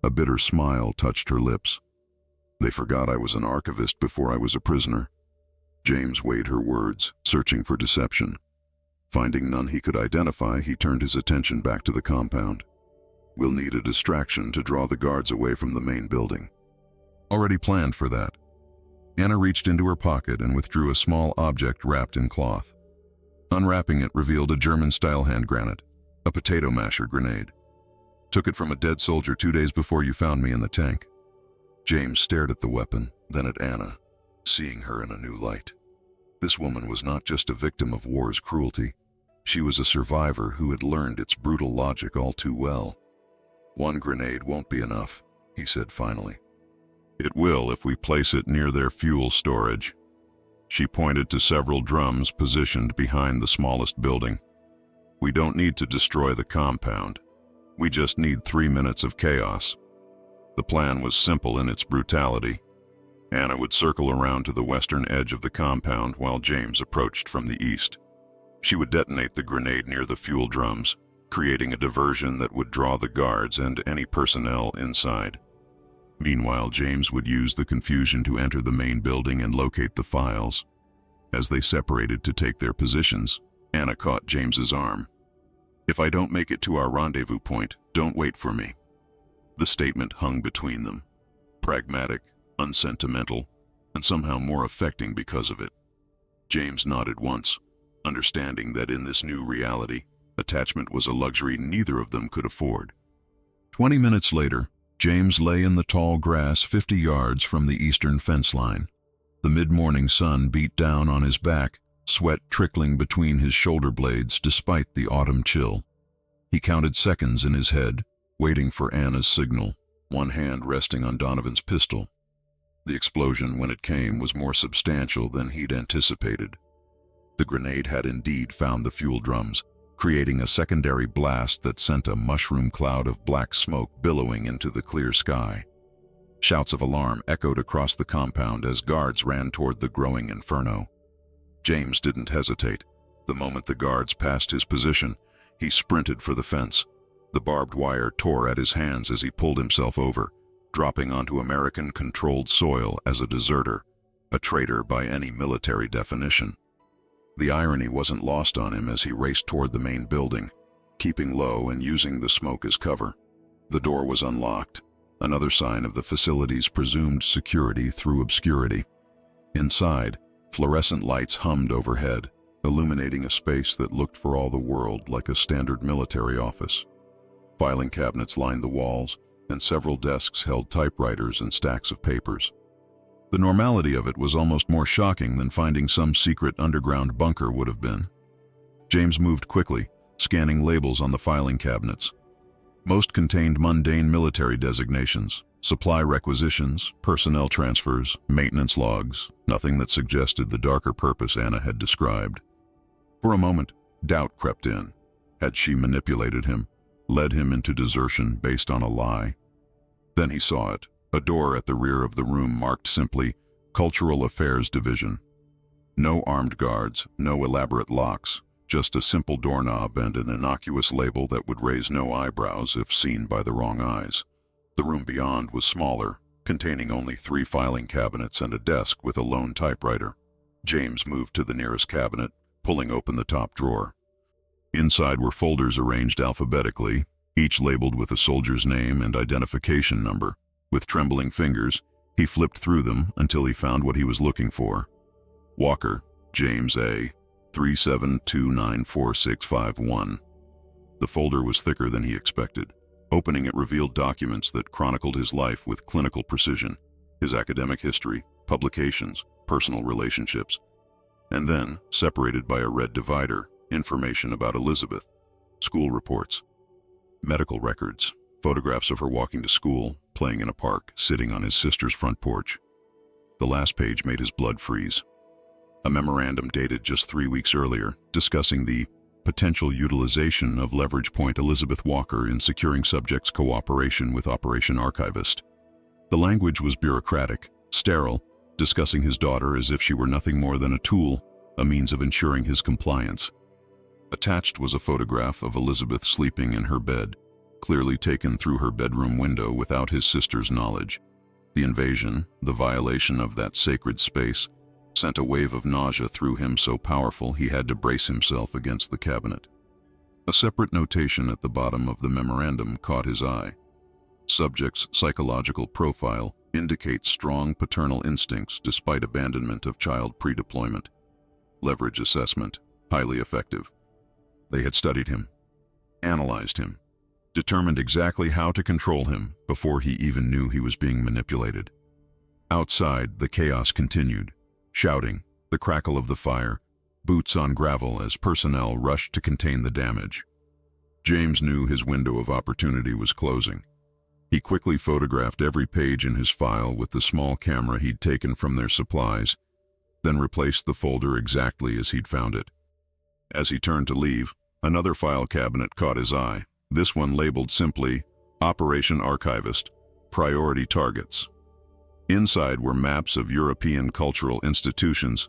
A bitter smile touched her lips. "They forgot I was an archivist before I was a prisoner." James weighed her words, searching for deception. Finding none he could identify, he turned his attention back to the compound. "We'll need a distraction to draw the guards away from the main building." "Already planned for that." Anna reached into her pocket and withdrew a small object wrapped in cloth. Unwrapping it revealed a German-style hand granate, a potato masher grenade. "Took it from a dead soldier 2 days before you found me in the tank." James stared at the weapon, then at Anna, seeing her in a new light. This woman was not just a victim of war's cruelty. She was a survivor who had learned its brutal logic all too well. "1 grenade won't be enough," he said finally. "It will if we place it near their fuel storage." She pointed to several drums positioned behind the smallest building. "We don't need to destroy the compound. We just need 3 minutes of chaos." The plan was simple in its brutality. Anna would circle around to the western edge of the compound while James approached from the east. She would detonate the grenade near the fuel drums, creating a diversion that would draw the guards and any personnel inside. Meanwhile, James would use the confusion to enter the main building and locate the files. As they separated to take their positions, Anna caught James's arm. "If I don't make it to our rendezvous point, don't wait for me." The statement hung between them, pragmatic, unsentimental, and somehow more affecting because of it. James nodded once, understanding that in this new reality, attachment was a luxury neither of them could afford. 20 minutes later, James lay in the tall grass 50 yards from the eastern fence line. The mid-morning sun beat down on his back, sweat trickling between his shoulder blades despite the autumn chill. He counted seconds in his head, waiting for Anna's signal, one hand resting on Donovan's pistol. The explosion, when it came, was more substantial than he'd anticipated. The grenade had indeed found the fuel drums, creating a secondary blast that sent a mushroom cloud of black smoke billowing into the clear sky. Shouts of alarm echoed across the compound as guards ran toward the growing inferno. James didn't hesitate. The moment the guards passed his position, he sprinted for the fence. The barbed wire tore at his hands as he pulled himself over, dropping onto American-controlled soil as a deserter, a traitor by any military definition. The irony wasn't lost on him as he raced toward the main building, keeping low and using the smoke as cover. The door was unlocked, another sign of the facility's presumed security through obscurity. Inside, fluorescent lights hummed overhead, illuminating a space that looked for all the world like a standard military office. Filing cabinets lined the walls, and several desks held typewriters and stacks of papers. The normality of it was almost more shocking than finding some secret underground bunker would have been. James moved quickly, scanning labels on the filing cabinets. Most contained mundane military designations, supply requisitions, personnel transfers, maintenance logs, nothing that suggested the darker purpose Anna had described. For a moment, doubt crept in. Had she manipulated him, led him into desertion based on a lie? Then he saw it. A door at the rear of the room marked simply, Cultural Affairs Division. No armed guards, no elaborate locks, just a simple doorknob and an innocuous label that would raise no eyebrows if seen by the wrong eyes. The room beyond was smaller, containing only 3 filing cabinets and a desk with a lone typewriter. James moved to the nearest cabinet, pulling open the top drawer. Inside were folders arranged alphabetically, each labeled with a soldier's name and identification number. With trembling fingers, he flipped through them until he found what he was looking for. Walker, James A. 372946551. The folder was thicker than he expected. Opening it revealed documents that chronicled his life with clinical precision, his academic history, publications, personal relationships, and then, separated by a red divider, information about Elizabeth, school reports, medical records, photographs of her walking to school, playing in a park, sitting on his sister's front porch. The last page made his blood freeze. A memorandum dated just 3 weeks earlier, discussing the potential utilization of Leverage Point Elizabeth Walker in securing subjects' cooperation with Operation Archivist. The language was bureaucratic, sterile, discussing his daughter as if she were nothing more than a tool, a means of ensuring his compliance. Attached was a photograph of Elizabeth sleeping in her bed, clearly taken through her bedroom window without his sister's knowledge. The invasion, the violation of that sacred space, sent a wave of nausea through him so powerful he had to brace himself against the cabinet. A separate notation at the bottom of the memorandum caught his eye. Subject's psychological profile indicates strong paternal instincts despite abandonment of child pre-deployment. Leverage assessment, highly effective. They had studied him, analyzed him, determined exactly how to control him before he even knew he was being manipulated. Outside, the chaos continued. Shouting, the crackle of the fire, boots on gravel as personnel rushed to contain the damage. James knew his window of opportunity was closing. He quickly photographed every page in his file with the small camera he'd taken from their supplies, then replaced the folder exactly as he'd found it. As he turned to leave, another file cabinet caught his eye, this one labeled simply, Operation Archivist, Priority Targets. Inside were maps of European cultural institutions,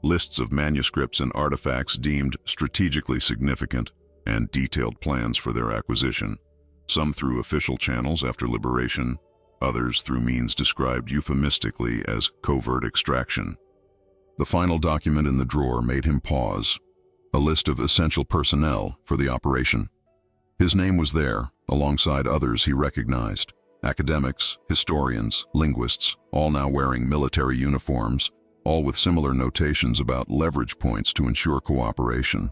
lists of manuscripts and artifacts deemed strategically significant, and detailed plans for their acquisition, some through official channels after liberation, others through means described euphemistically as covert extraction. The final document in the drawer made him pause, a list of essential personnel for the operation. His name was there, alongside others he recognized. Academics, historians, linguists, all now wearing military uniforms, all with similar notations about leverage points to ensure cooperation.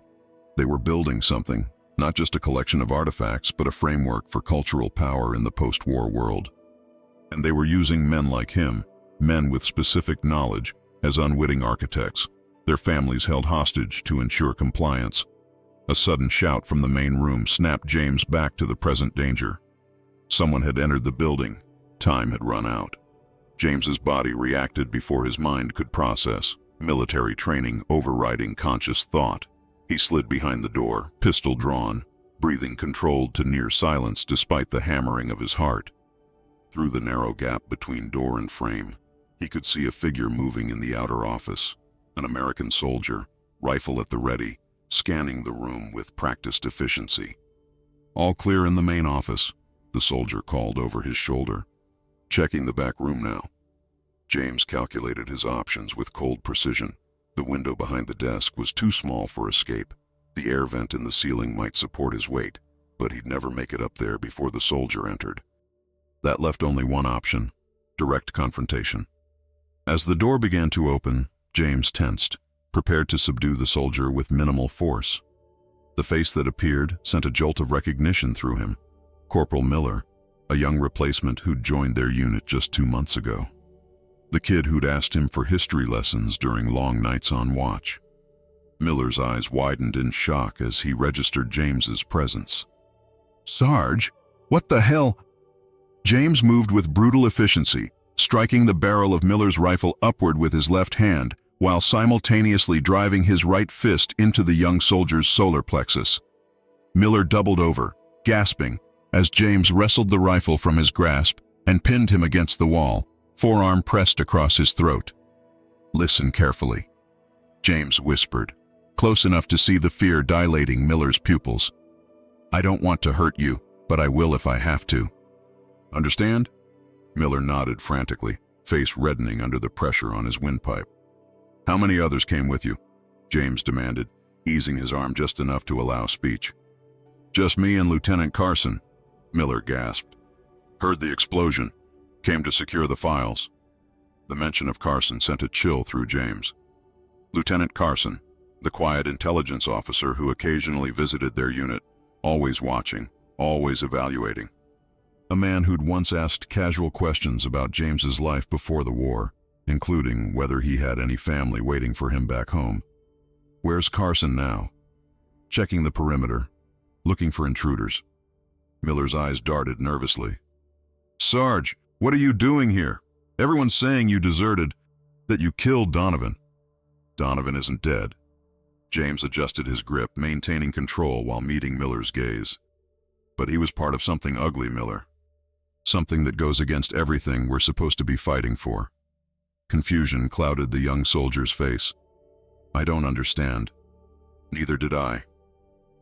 They were building something, not just a collection of artifacts, but a framework for cultural power in the post-war world. And they were using men like him, men with specific knowledge, as unwitting architects, their families held hostage to ensure compliance. A sudden shout from the main room snapped James back to the present danger. Someone had entered the building. Time had run out. James's body reacted before his mind could process, military training overriding conscious thought. He slid behind the door, pistol drawn, breathing controlled to near silence despite the hammering of his heart. Through the narrow gap between door and frame, he could see a figure moving in the outer office, an American soldier, rifle at the ready, scanning the room with practiced efficiency. "All clear in the main office," the soldier called over his shoulder. "Checking the back room now." James calculated his options with cold precision. The window behind the desk was too small for escape. The air vent in the ceiling might support his weight, but he'd never make it up there before the soldier entered. That left only one option: direct confrontation. As the door began to open, James tensed, prepared to subdue the soldier with minimal force. The face that appeared sent a jolt of recognition through him. Corporal Miller, a young replacement who'd joined their unit just 2 months ago. The kid who'd asked him for history lessons during long nights on watch. Miller's eyes widened in shock as he registered James's presence. "Sarge, what the hell?" James moved with brutal efficiency, striking the barrel of Miller's rifle upward with his left hand, while simultaneously driving his right fist into the young soldier's solar plexus. Miller doubled over, gasping, as James wrestled the rifle from his grasp and pinned him against the wall, forearm pressed across his throat. "Listen carefully," James whispered, close enough to see the fear dilating Miller's pupils. "I don't want to hurt you, but I will if I have to. Understand?" Miller nodded frantically, face reddening under the pressure on his windpipe. "How many others came with you?" James demanded, easing his arm just enough to allow speech. "Just me and Lieutenant Carson," Miller gasped. "Heard the explosion. Came to secure the files." The mention of Carson sent a chill through James. Lieutenant Carson, the quiet intelligence officer who occasionally visited their unit, always watching, always evaluating. A man who'd once asked casual questions about James's life before the war, including whether he had any family waiting for him back home. "Where's Carson now?" "Checking the perimeter, looking for intruders." Miller's eyes darted nervously. "Sarge, what are you doing here? Everyone's saying you deserted, that you killed Donovan." "Donovan isn't dead." James adjusted his grip, maintaining control while meeting Miller's gaze. "But he was part of something ugly, Miller. Something that goes against everything we're supposed to be fighting for." Confusion clouded the young soldier's face. "I don't understand." "Neither did I."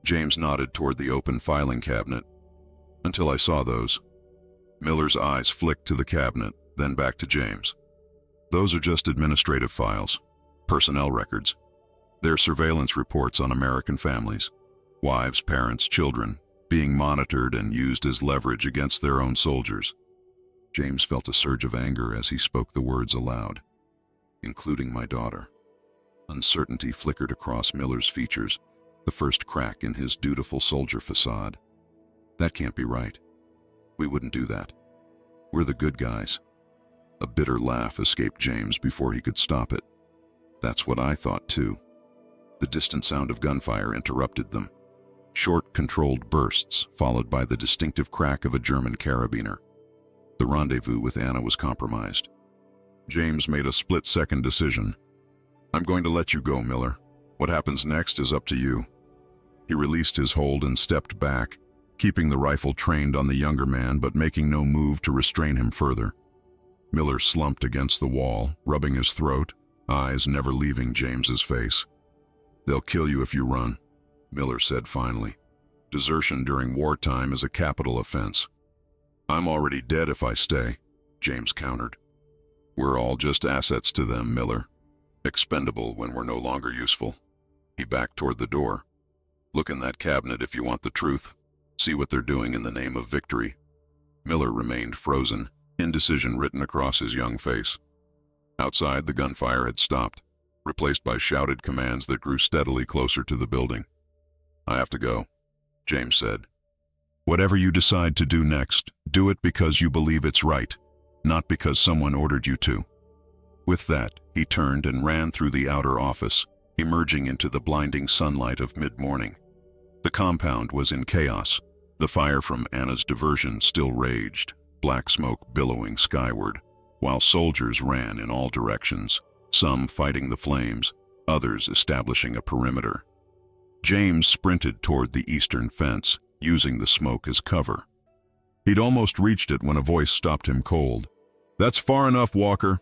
James nodded toward the open filing cabinet. "Until I saw those." Miller's eyes flicked to the cabinet, then back to James. "Those are just administrative files, personnel records. They're surveillance reports on American families, wives, parents, children, being monitored and used as leverage against their own soldiers." James felt a surge of anger as he spoke the words aloud. "Including my daughter." Uncertainty flickered across Miller's features, the first crack in his dutiful soldier facade. "That can't be right. We wouldn't do that. We're the good guys." A bitter laugh escaped James before he could stop it. "That's what I thought too." The distant sound of gunfire interrupted them. Short, controlled bursts, followed by the distinctive crack of a German carabiner. The rendezvous with Anna was compromised. James made a split-second decision. "I'm going to let you go, Miller. What happens next is up to you." He released his hold and stepped back, keeping the rifle trained on the younger man but making no move to restrain him further. Miller slumped against the wall, rubbing his throat, eyes never leaving James's face. "They'll kill you if you run," Miller said finally. "Desertion during wartime is a capital offense." "I'm already dead if I stay," James countered. "We're all just assets to them, Miller. Expendable when we're no longer useful." He backed toward the door. "Look in that cabinet if you want the truth. See what they're doing in the name of victory." Miller remained frozen, indecision written across his young face. Outside, the gunfire had stopped, replaced by shouted commands that grew steadily closer to the building. "I have to go," James said. "Whatever you decide to do next, do it because you believe it's right, not because someone ordered you to." With that, he turned and ran through the outer office, emerging into the blinding sunlight of mid-morning. The compound was in chaos. The fire from Anna's diversion still raged, black smoke billowing skyward, while soldiers ran in all directions, some fighting the flames, others establishing a perimeter. James sprinted toward the eastern fence, using the smoke as cover. He'd almost reached it when a voice stopped him cold. "That's far enough, Walker."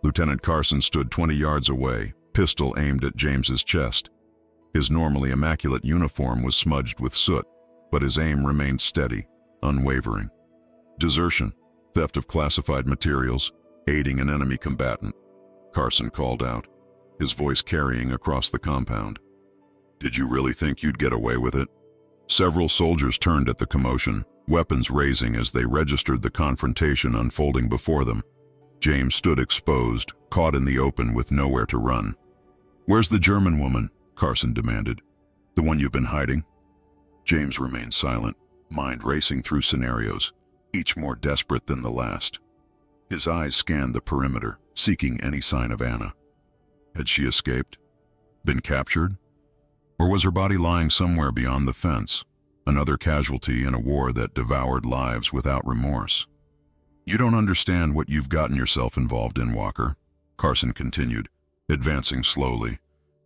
Lieutenant Carson stood 20 yards away, pistol aimed at James's chest. His normally immaculate uniform was smudged with soot, but his aim remained steady, unwavering. "Desertion, theft of classified materials, aiding an enemy combatant," Carson called out, his voice carrying across the compound. "Did you really think you'd get away with it?" Several soldiers turned at the commotion, weapons raising as they registered the confrontation unfolding before them. James stood exposed, caught in the open with nowhere to run. "Where's the German woman?" Carson demanded. "The one you've been hiding?" James remained silent, mind racing through scenarios. each more desperate than the last. His eyes scanned the perimeter, seeking any sign of Anna. Had she escaped? Been captured? Or was her body lying somewhere beyond the fence, another casualty in a war that devoured lives without remorse? You don't understand what you've gotten yourself involved in, Walker, Carson continued, advancing slowly,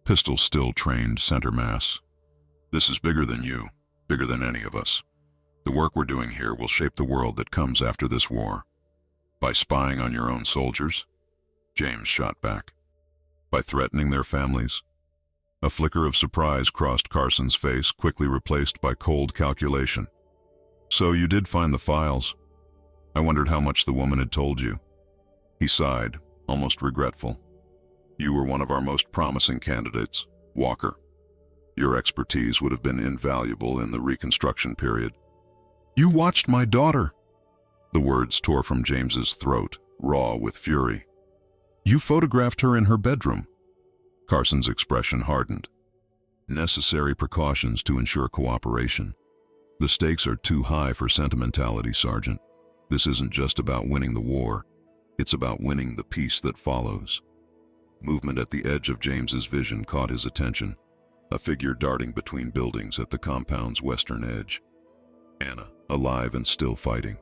pistol still trained center mass. This is bigger than you, bigger than any of us. The work we're doing here will shape the world that comes after this war. By spying on your own soldiers? James shot back. By threatening their families? A flicker of surprise crossed Carson's face, quickly replaced by cold calculation. So you did find the files. I wondered how much the woman had told you. He sighed, almost regretful. You were one of our most promising candidates, Walker. Your expertise would have been invaluable in the Reconstruction period. You watched my daughter. The words tore from James's throat, raw with fury. You photographed her in her bedroom. Carson's expression hardened. Necessary precautions to ensure cooperation. The stakes are too high for sentimentality, Sergeant. This isn't just about winning the war. It's about winning the peace that follows. Movement at the edge of James's vision caught his attention. A figure darting between buildings at the compound's western edge. Anna, alive and still fighting.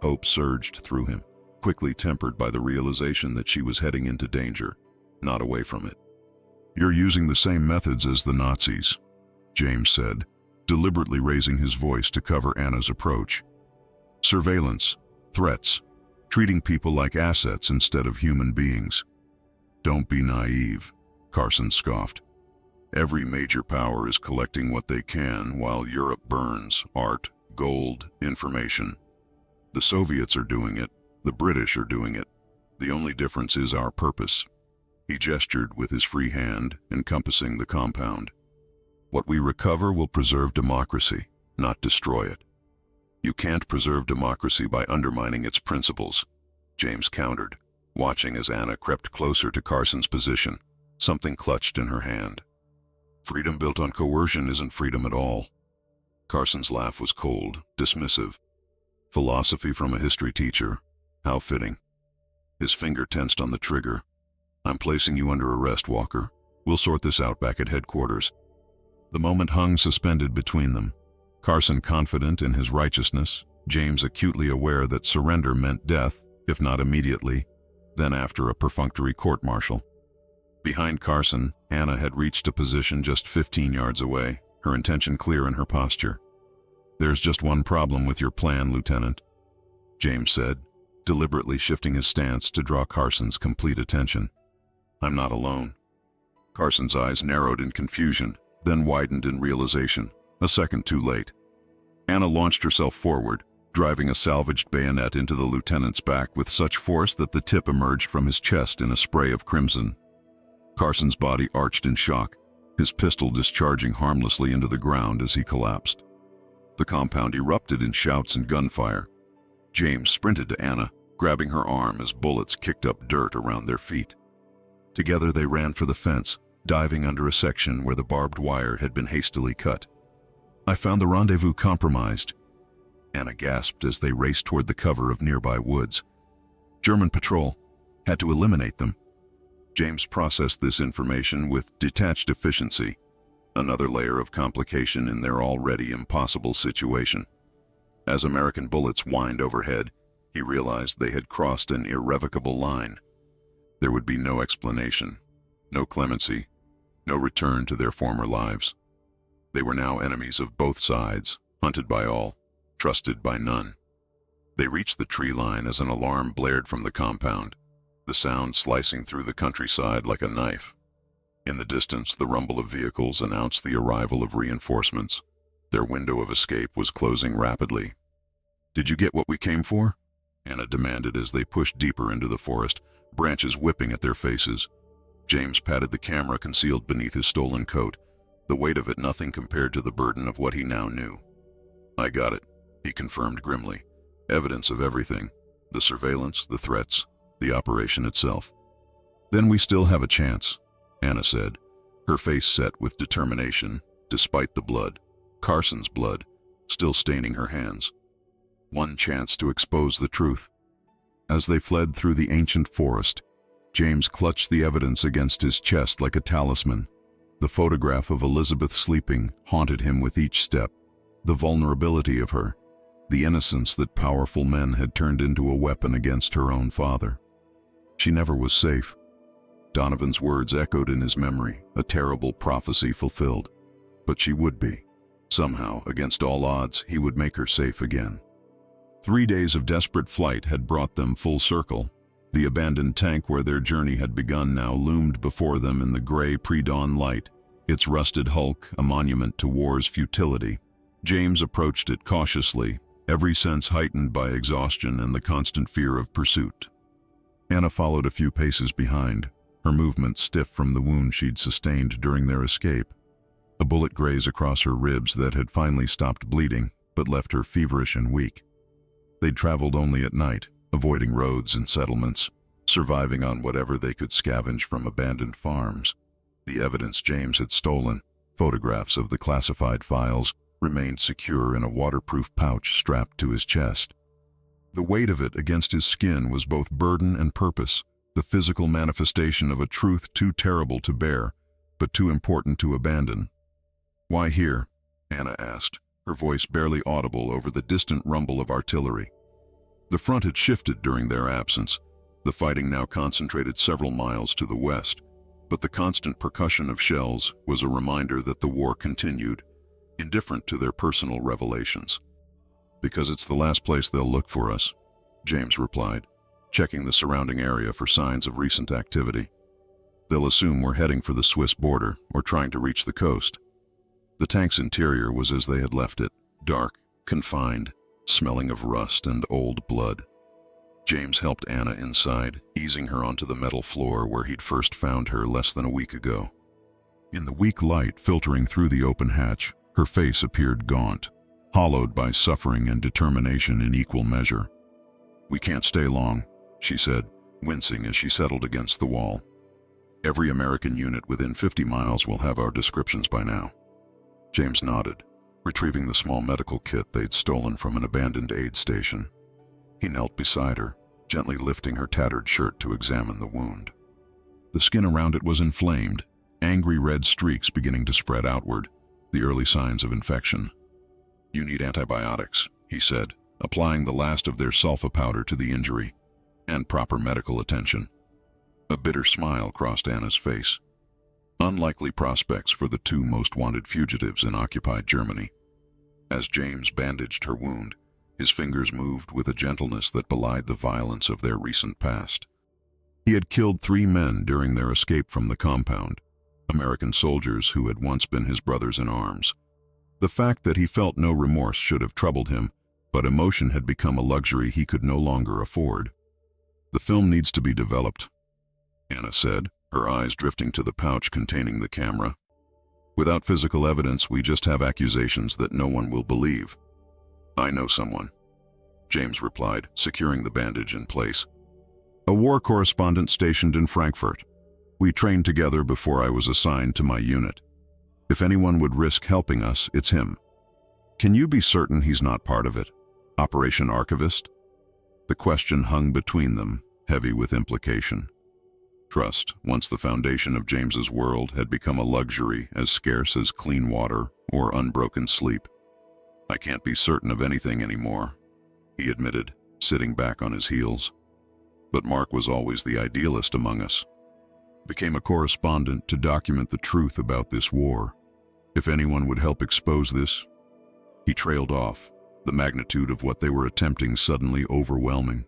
Hope surged through him, quickly tempered by the realization that she was heading into danger, not away from it. You're using the same methods as the Nazis, James said, deliberately raising his voice to cover Anna's approach. Surveillance, threats, treating people like assets instead of human beings. Don't be naive, Carson scoffed. Every major power is collecting what they can while Europe burns art, gold, information. The Soviets are doing it, the British are doing it. The only difference is our purpose. He gestured with his free hand, encompassing the compound. What we recover will preserve democracy, not destroy it. You can't preserve democracy by undermining its principles, James countered, watching as Anna crept closer to Carson's position, something clutched in her hand. Freedom built on coercion isn't freedom at all. Carson's laugh was cold, dismissive. Philosophy from a history teacher. How fitting. His finger tensed on the trigger. I'm placing you under arrest, Walker. We'll sort this out back at headquarters. The moment hung suspended between them. Carson confident in his righteousness, James acutely aware that surrender meant death, if not immediately, then after a perfunctory court-martial. Behind Carson, Anna had reached a position just 15 yards away, her intention clear in her posture. There's just one problem with your plan, Lieutenant, James said, deliberately shifting his stance to draw Carson's complete attention. I'm not alone. Carson's eyes narrowed in confusion, then widened in realization, a second too late. Anna launched herself forward, driving a salvaged bayonet into the lieutenant's back with such force that the tip emerged from his chest in a spray of crimson. Carson's body arched in shock, his pistol discharging harmlessly into the ground as he collapsed. The compound erupted in shouts and gunfire. James sprinted to Anna, grabbing her arm as bullets kicked up dirt around their feet. Together they ran for the fence, diving under a section where the barbed wire had been hastily cut. I found the rendezvous compromised, Anna gasped as they raced toward the cover of nearby woods. German patrol. Had to eliminate them. James processed this information with detached efficiency, another layer of complication in their already impossible situation. As American bullets whined overhead, he realized they had crossed an irrevocable line. There would be no explanation, no clemency, no return to their former lives. They were now enemies of both sides, hunted by all, trusted by none. They reached the tree line as an alarm blared from the compound, the sound slicing through the countryside like a knife. In the distance, the rumble of vehicles announced the arrival of reinforcements. Their window of escape was closing rapidly. Did you get what we came for? Anna demanded as they pushed deeper into the forest, branches whipping at their faces. James patted the camera concealed beneath his stolen coat, the weight of it nothing compared to the burden of what he now knew. I got it, he confirmed grimly. Evidence of everything. The surveillance, the threats, the operation itself. Then we still have a chance, Anna said, her face set with determination, despite the blood, Carson's blood, still staining her hands. One chance to expose the truth. As they fled through the ancient forest, James clutched the evidence against his chest like a talisman. The photograph of Elizabeth sleeping haunted him with each step. The vulnerability of her, the innocence that powerful men had turned into a weapon against her own father. She never was safe. Donovan's words echoed in his memory, a terrible prophecy fulfilled. But she would be. Somehow, against all odds, he would make her safe again. 3 days of desperate flight had brought them full circle. The abandoned tank where their journey had begun now loomed before them in the gray pre-dawn light, its rusted hulk a monument to war's futility. James approached it cautiously, every sense heightened by exhaustion and the constant fear of pursuit. Anna followed a few paces behind, her movements stiff from the wound she'd sustained during their escape. A bullet grazed across her ribs that had finally stopped bleeding, but left her feverish and weak. They'd traveled only at night, avoiding roads and settlements, surviving on whatever they could scavenge from abandoned farms. The evidence James had stolen, photographs of the classified files, remained secure in a waterproof pouch strapped to his chest. The weight of it against his skin was both burden and purpose, the physical manifestation of a truth too terrible to bear, but too important to abandon. "Why here?" Anna asked, her voice barely audible over the distant rumble of artillery. The front had shifted during their absence, the fighting now concentrated several miles to the west, but the constant percussion of shells was a reminder that the war continued, indifferent to their personal revelations. "Because it's the last place they'll look for us," James replied, checking the surrounding area for signs of recent activity. "They'll assume we're heading for the Swiss border or trying to reach the coast." The tank's interior was as they had left it, dark, confined, smelling of rust and old blood. James helped Anna inside, easing her onto the metal floor where he'd first found her less than a week ago. In the weak light filtering through the open hatch, her face appeared gaunt, hollowed by suffering and determination in equal measure. "We can't stay long," she said, wincing as she settled against the wall. "Every American unit within 50 miles will have our descriptions by now." James nodded, retrieving the small medical kit they'd stolen from an abandoned aid station. He knelt beside her, gently lifting her tattered shirt to examine the wound. The skin around it was inflamed, angry red streaks beginning to spread outward, the early signs of infection. "You need antibiotics," he said, applying the last of their sulfa powder to the injury, "and proper medical attention." A bitter smile crossed Anna's face. Unlikely prospects for the two most wanted fugitives in occupied Germany. As James bandaged her wound, his fingers moved with a gentleness that belied the violence of their recent past. He had killed 3 men during their escape from the compound, American soldiers who had once been his brothers in arms. The fact that he felt no remorse should have troubled him, but emotion had become a luxury he could no longer afford. "The film needs to be developed," Anna said, her eyes drifting to the pouch containing the camera. "Without physical evidence, we just have accusations that no one will believe." "I know someone," James replied, securing the bandage in place. "A war correspondent stationed in Frankfurt. We trained together before I was assigned to my unit. If anyone would risk helping us, it's him." "Can you be certain he's not part of it? Operation Archivist?" The question hung between them, heavy with implication. Trust, once the foundation of James's world, had become a luxury as scarce as clean water or unbroken sleep. "I can't be certain of anything anymore," he admitted, sitting back on his heels. "But Mark was always the idealist among us. Became a correspondent to document the truth about this war. If anyone would help expose this..." He trailed off, the magnitude of what they were attempting suddenly overwhelming.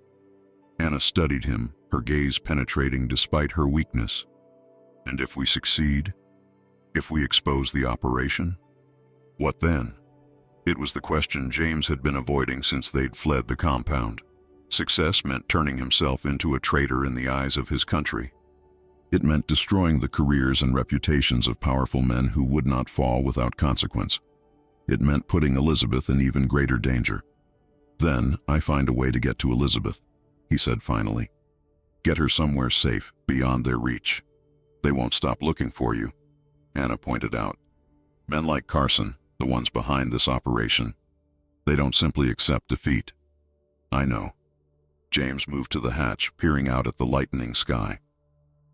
Anna studied him, her gaze penetrating despite her weakness. "And if we succeed? If we expose the operation? What then?" It was the question James had been avoiding since they'd fled the compound. Success meant turning himself into a traitor in the eyes of his country. It meant destroying the careers and reputations of powerful men who would not fall without consequence. It meant putting Elizabeth in even greater danger. "Then I find a way to get to Elizabeth," he said finally. "Get her somewhere safe, beyond their reach. They won't stop looking for you," Anna pointed out. "Men like Carson, the ones behind this operation, they don't simply accept defeat. I know. James moved to the hatch, peering out at the lightening sky.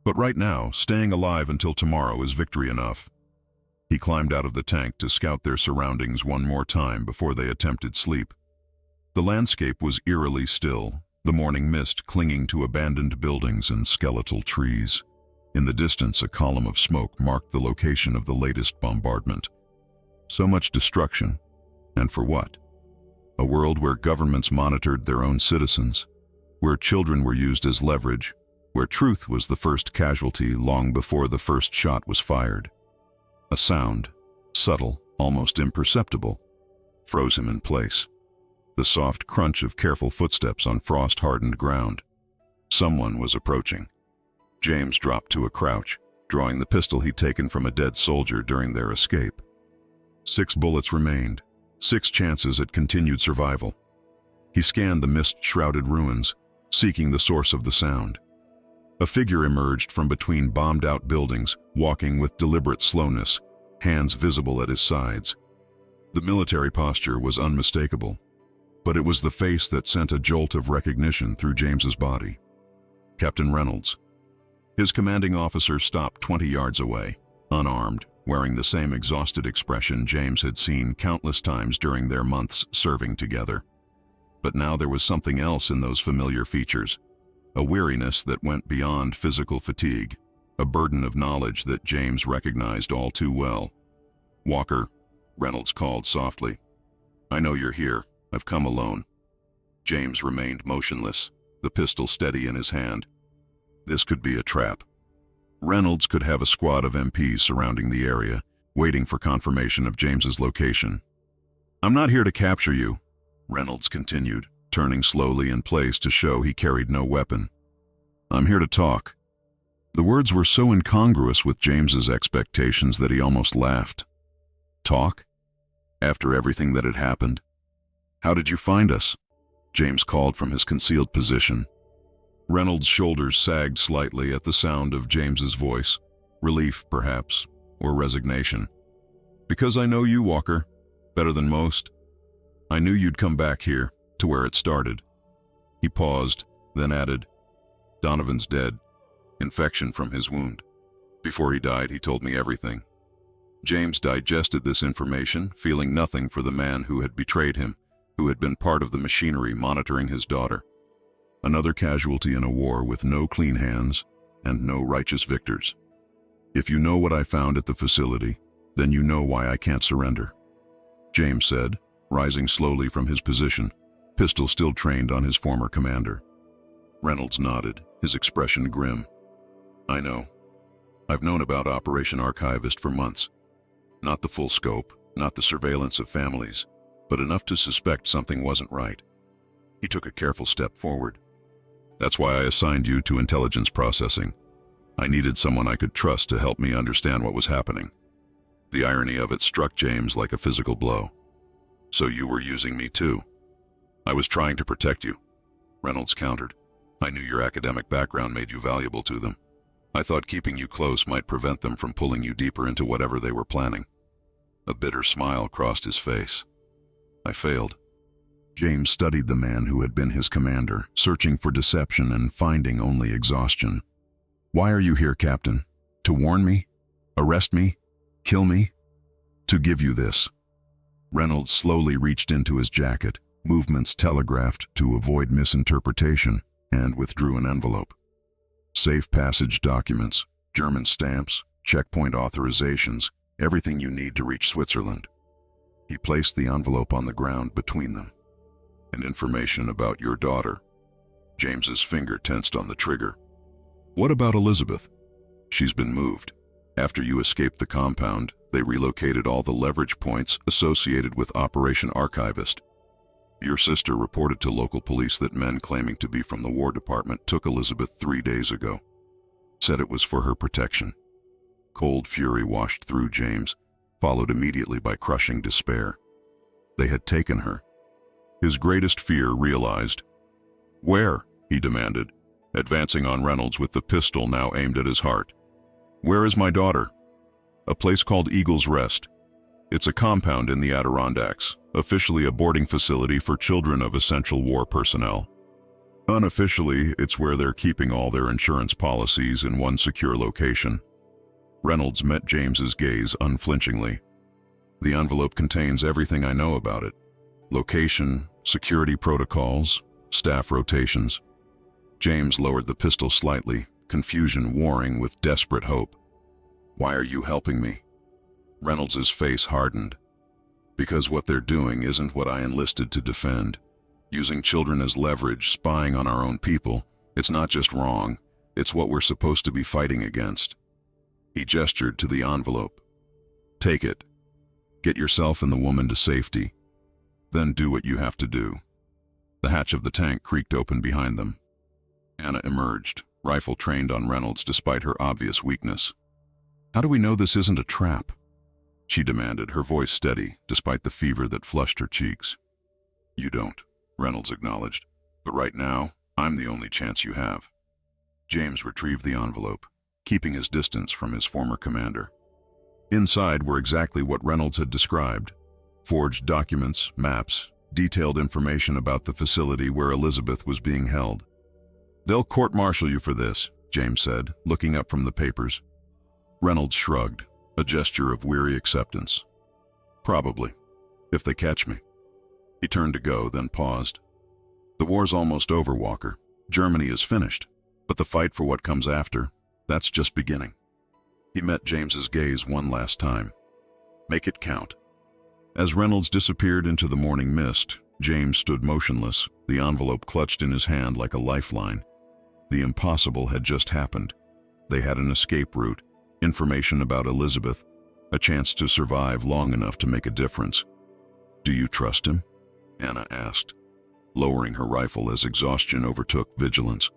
But right now, staying alive until tomorrow is victory enough. He climbed out of the tank to scout their surroundings one more time before they attempted sleep. The landscape was eerily still, the morning mist clinging to abandoned buildings and skeletal trees. In the distance, a column of smoke marked the location of the latest bombardment. So much destruction, and for what? A world where governments monitored their own citizens, where children were used as leverage, where truth was the first casualty long before the first shot was fired. A sound, subtle, almost imperceptible, froze him in place. The soft crunch of careful footsteps on frost-hardened ground. Someone was approaching. James dropped to a crouch, drawing the pistol he'd taken from a dead soldier during their escape. 6 bullets remained, 6 chances at continued survival. He scanned the mist-shrouded ruins, seeking the source of the sound. A figure emerged from between bombed-out buildings, walking with deliberate slowness, hands visible at his sides. The military posture was unmistakable, but it was the face that sent a jolt of recognition through James's body. Captain Reynolds. His commanding officer stopped 20 yards away, unarmed, wearing the same exhausted expression James had seen countless times during their months serving together. But now there was something else in those familiar features. A weariness that went beyond physical fatigue, a burden of knowledge that James recognized all too well. "Walker," Reynolds called softly. "I know you're here. I've come alone." James remained motionless, the pistol steady in his hand. This could be a trap. Reynolds could have a squad of MPs surrounding the area, waiting for confirmation of James's location. "I'm not here to capture you," Reynolds continued, turning slowly in place to show he carried no weapon. "I'm here to talk." The words were so incongruous with James's expectations that he almost laughed. "Talk? After everything that had happened? How did you find us?" James called from his concealed position. Reynolds' shoulders sagged slightly at the sound of James's voice. Relief, perhaps, or resignation. "Because I know you, Walker, better than most. I knew you'd come back here, to where it started." He paused, then added, "Donovan's dead. Infection from his wound. Before he died, he told me everything." James digested this information, feeling nothing for the man who had betrayed him, who had been part of the machinery monitoring his daughter. Another casualty in a war with no clean hands and no righteous victors. "If you know what I found at the facility, then you know why I can't surrender," James said, rising slowly from his position, pistol still trained on his former commander. Reynolds nodded, his expression grim. "I know. I've known about Operation Archivist for months. Not the full scope, not the surveillance of families, but enough to suspect something wasn't right." He took a careful step forward. "That's why I assigned you to intelligence processing. I needed someone I could trust to help me understand what was happening." The irony of it struck James like a physical blow. "So you were using me too?" "I was trying to protect you," Reynolds countered. "I knew your academic background made you valuable to them. I thought keeping you close might prevent them from pulling you deeper into whatever they were planning." A bitter smile crossed his face. "I failed." James studied the man who had been his commander, searching for deception and finding only exhaustion. "Why are you here, Captain? To warn me? Arrest me? Kill me?" "To give you this." Reynolds slowly reached into his jacket, movements telegraphed to avoid misinterpretation, and withdrew an envelope. "Safe passage documents, German stamps, checkpoint authorizations, everything you need to reach Switzerland." He placed the envelope on the ground between them. "And information about your daughter." James's finger tensed on the trigger. "What about Elizabeth?" "She's been moved. After you escaped the compound, they relocated all the leverage points associated with Operation Archivist. Your sister reported to local police that men claiming to be from the War Department took Elizabeth 3 days ago. Said it was for her protection." Cold fury washed through James, followed immediately by crushing despair. They had taken her. His greatest fear realized. "Where?" he demanded, advancing on Reynolds with the pistol now aimed at his heart. "Where is my daughter?" "A place called Eagle's Rest. It's a compound in the Adirondacks, officially a boarding facility for children of essential war personnel. Unofficially, it's where they're keeping all their insurance policies in one secure location. Reynolds met James's gaze unflinchingly. The envelope contains everything I know about it. Location, security protocols, staff rotations. James lowered the pistol slightly, confusion warring with desperate hope. Why are you helping me? Reynolds's face hardened. Because what they're doing isn't what I enlisted to defend. Using children as leverage, spying on our own people, it's not just wrong, it's what we're supposed to be fighting against. He gestured to the envelope. Take it. Get yourself and the woman to safety. Then do what you have to do. The hatch of the tank creaked open behind them. Anna emerged, rifle trained on Reynolds despite her obvious weakness. How do we know this isn't a trap? She demanded, her voice steady, despite the fever that flushed her cheeks. You don't, Reynolds acknowledged. But right now, I'm the only chance you have. James retrieved the envelope, keeping his distance from his former commander. Inside were exactly what Reynolds had described. Forged documents, maps, detailed information about the facility where Elizabeth was being held. They'll court-martial you for this, James said, looking up from the papers. Reynolds shrugged, a gesture of weary acceptance. Probably, if they catch me. He turned to go, then paused. The war's almost over, Walker. Germany is finished, but the fight for what comes after, that's just beginning. He met James's gaze one last time. Make it count. As Reynolds disappeared into the morning mist, James stood motionless, the envelope clutched in his hand like a lifeline. The impossible had just happened. They had an escape route, information about Elizabeth, a chance to survive long enough to make a difference. Do you trust him? Anna asked, lowering her rifle as exhaustion overtook vigilance.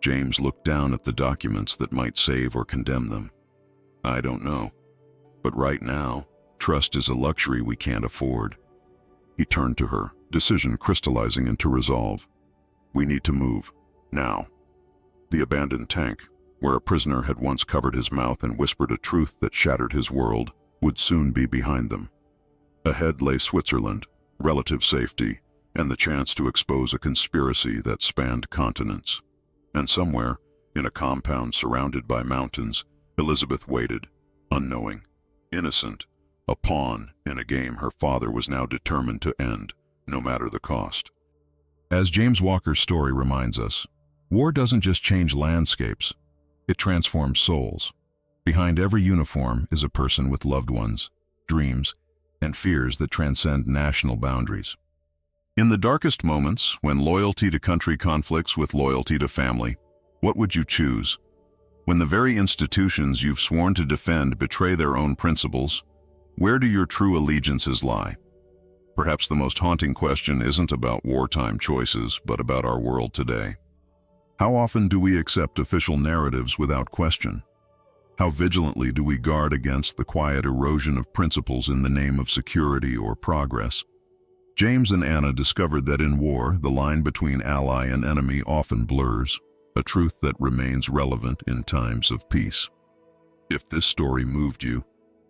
James looked down at the documents that might save or condemn them. I don't know. But right now, trust is a luxury we can't afford. He turned to her, decision crystallizing into resolve. We need to move. Now. The abandoned tank, where a prisoner had once covered his mouth and whispered a truth that shattered his world, would soon be behind them. Ahead lay Switzerland, relative safety, and the chance to expose a conspiracy that spanned continents. And somewhere, in a compound surrounded by mountains, Elizabeth waited, unknowing, innocent, a pawn in a game her father was now determined to end, no matter the cost. As James Walker's story reminds us, war doesn't just change landscapes, it transforms souls. Behind every uniform is a person with loved ones, dreams, and fears that transcend national boundaries. In the darkest moments, when loyalty to country conflicts with loyalty to family, what would you choose? When the very institutions you've sworn to defend betray their own principles, where do your true allegiances lie? Perhaps the most haunting question isn't about wartime choices, but about our world today. How often do we accept official narratives without question? How vigilantly do we guard against the quiet erosion of principles in the name of security or progress? James and Anna discovered that in war, the line between ally and enemy often blurs, a truth that remains relevant in times of peace. If this story moved you,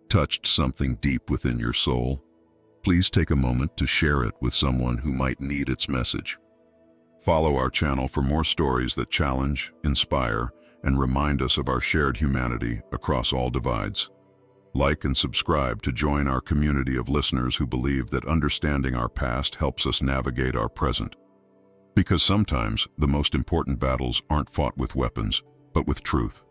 touched something deep within your soul, please take a moment to share it with someone who might need its message. Follow our channel for more stories that challenge, inspire, and remind us of our shared humanity across all divides. Like and subscribe to join our community of listeners who believe that understanding our past helps us navigate our present. Because sometimes the most important battles aren't fought with weapons, but with truth.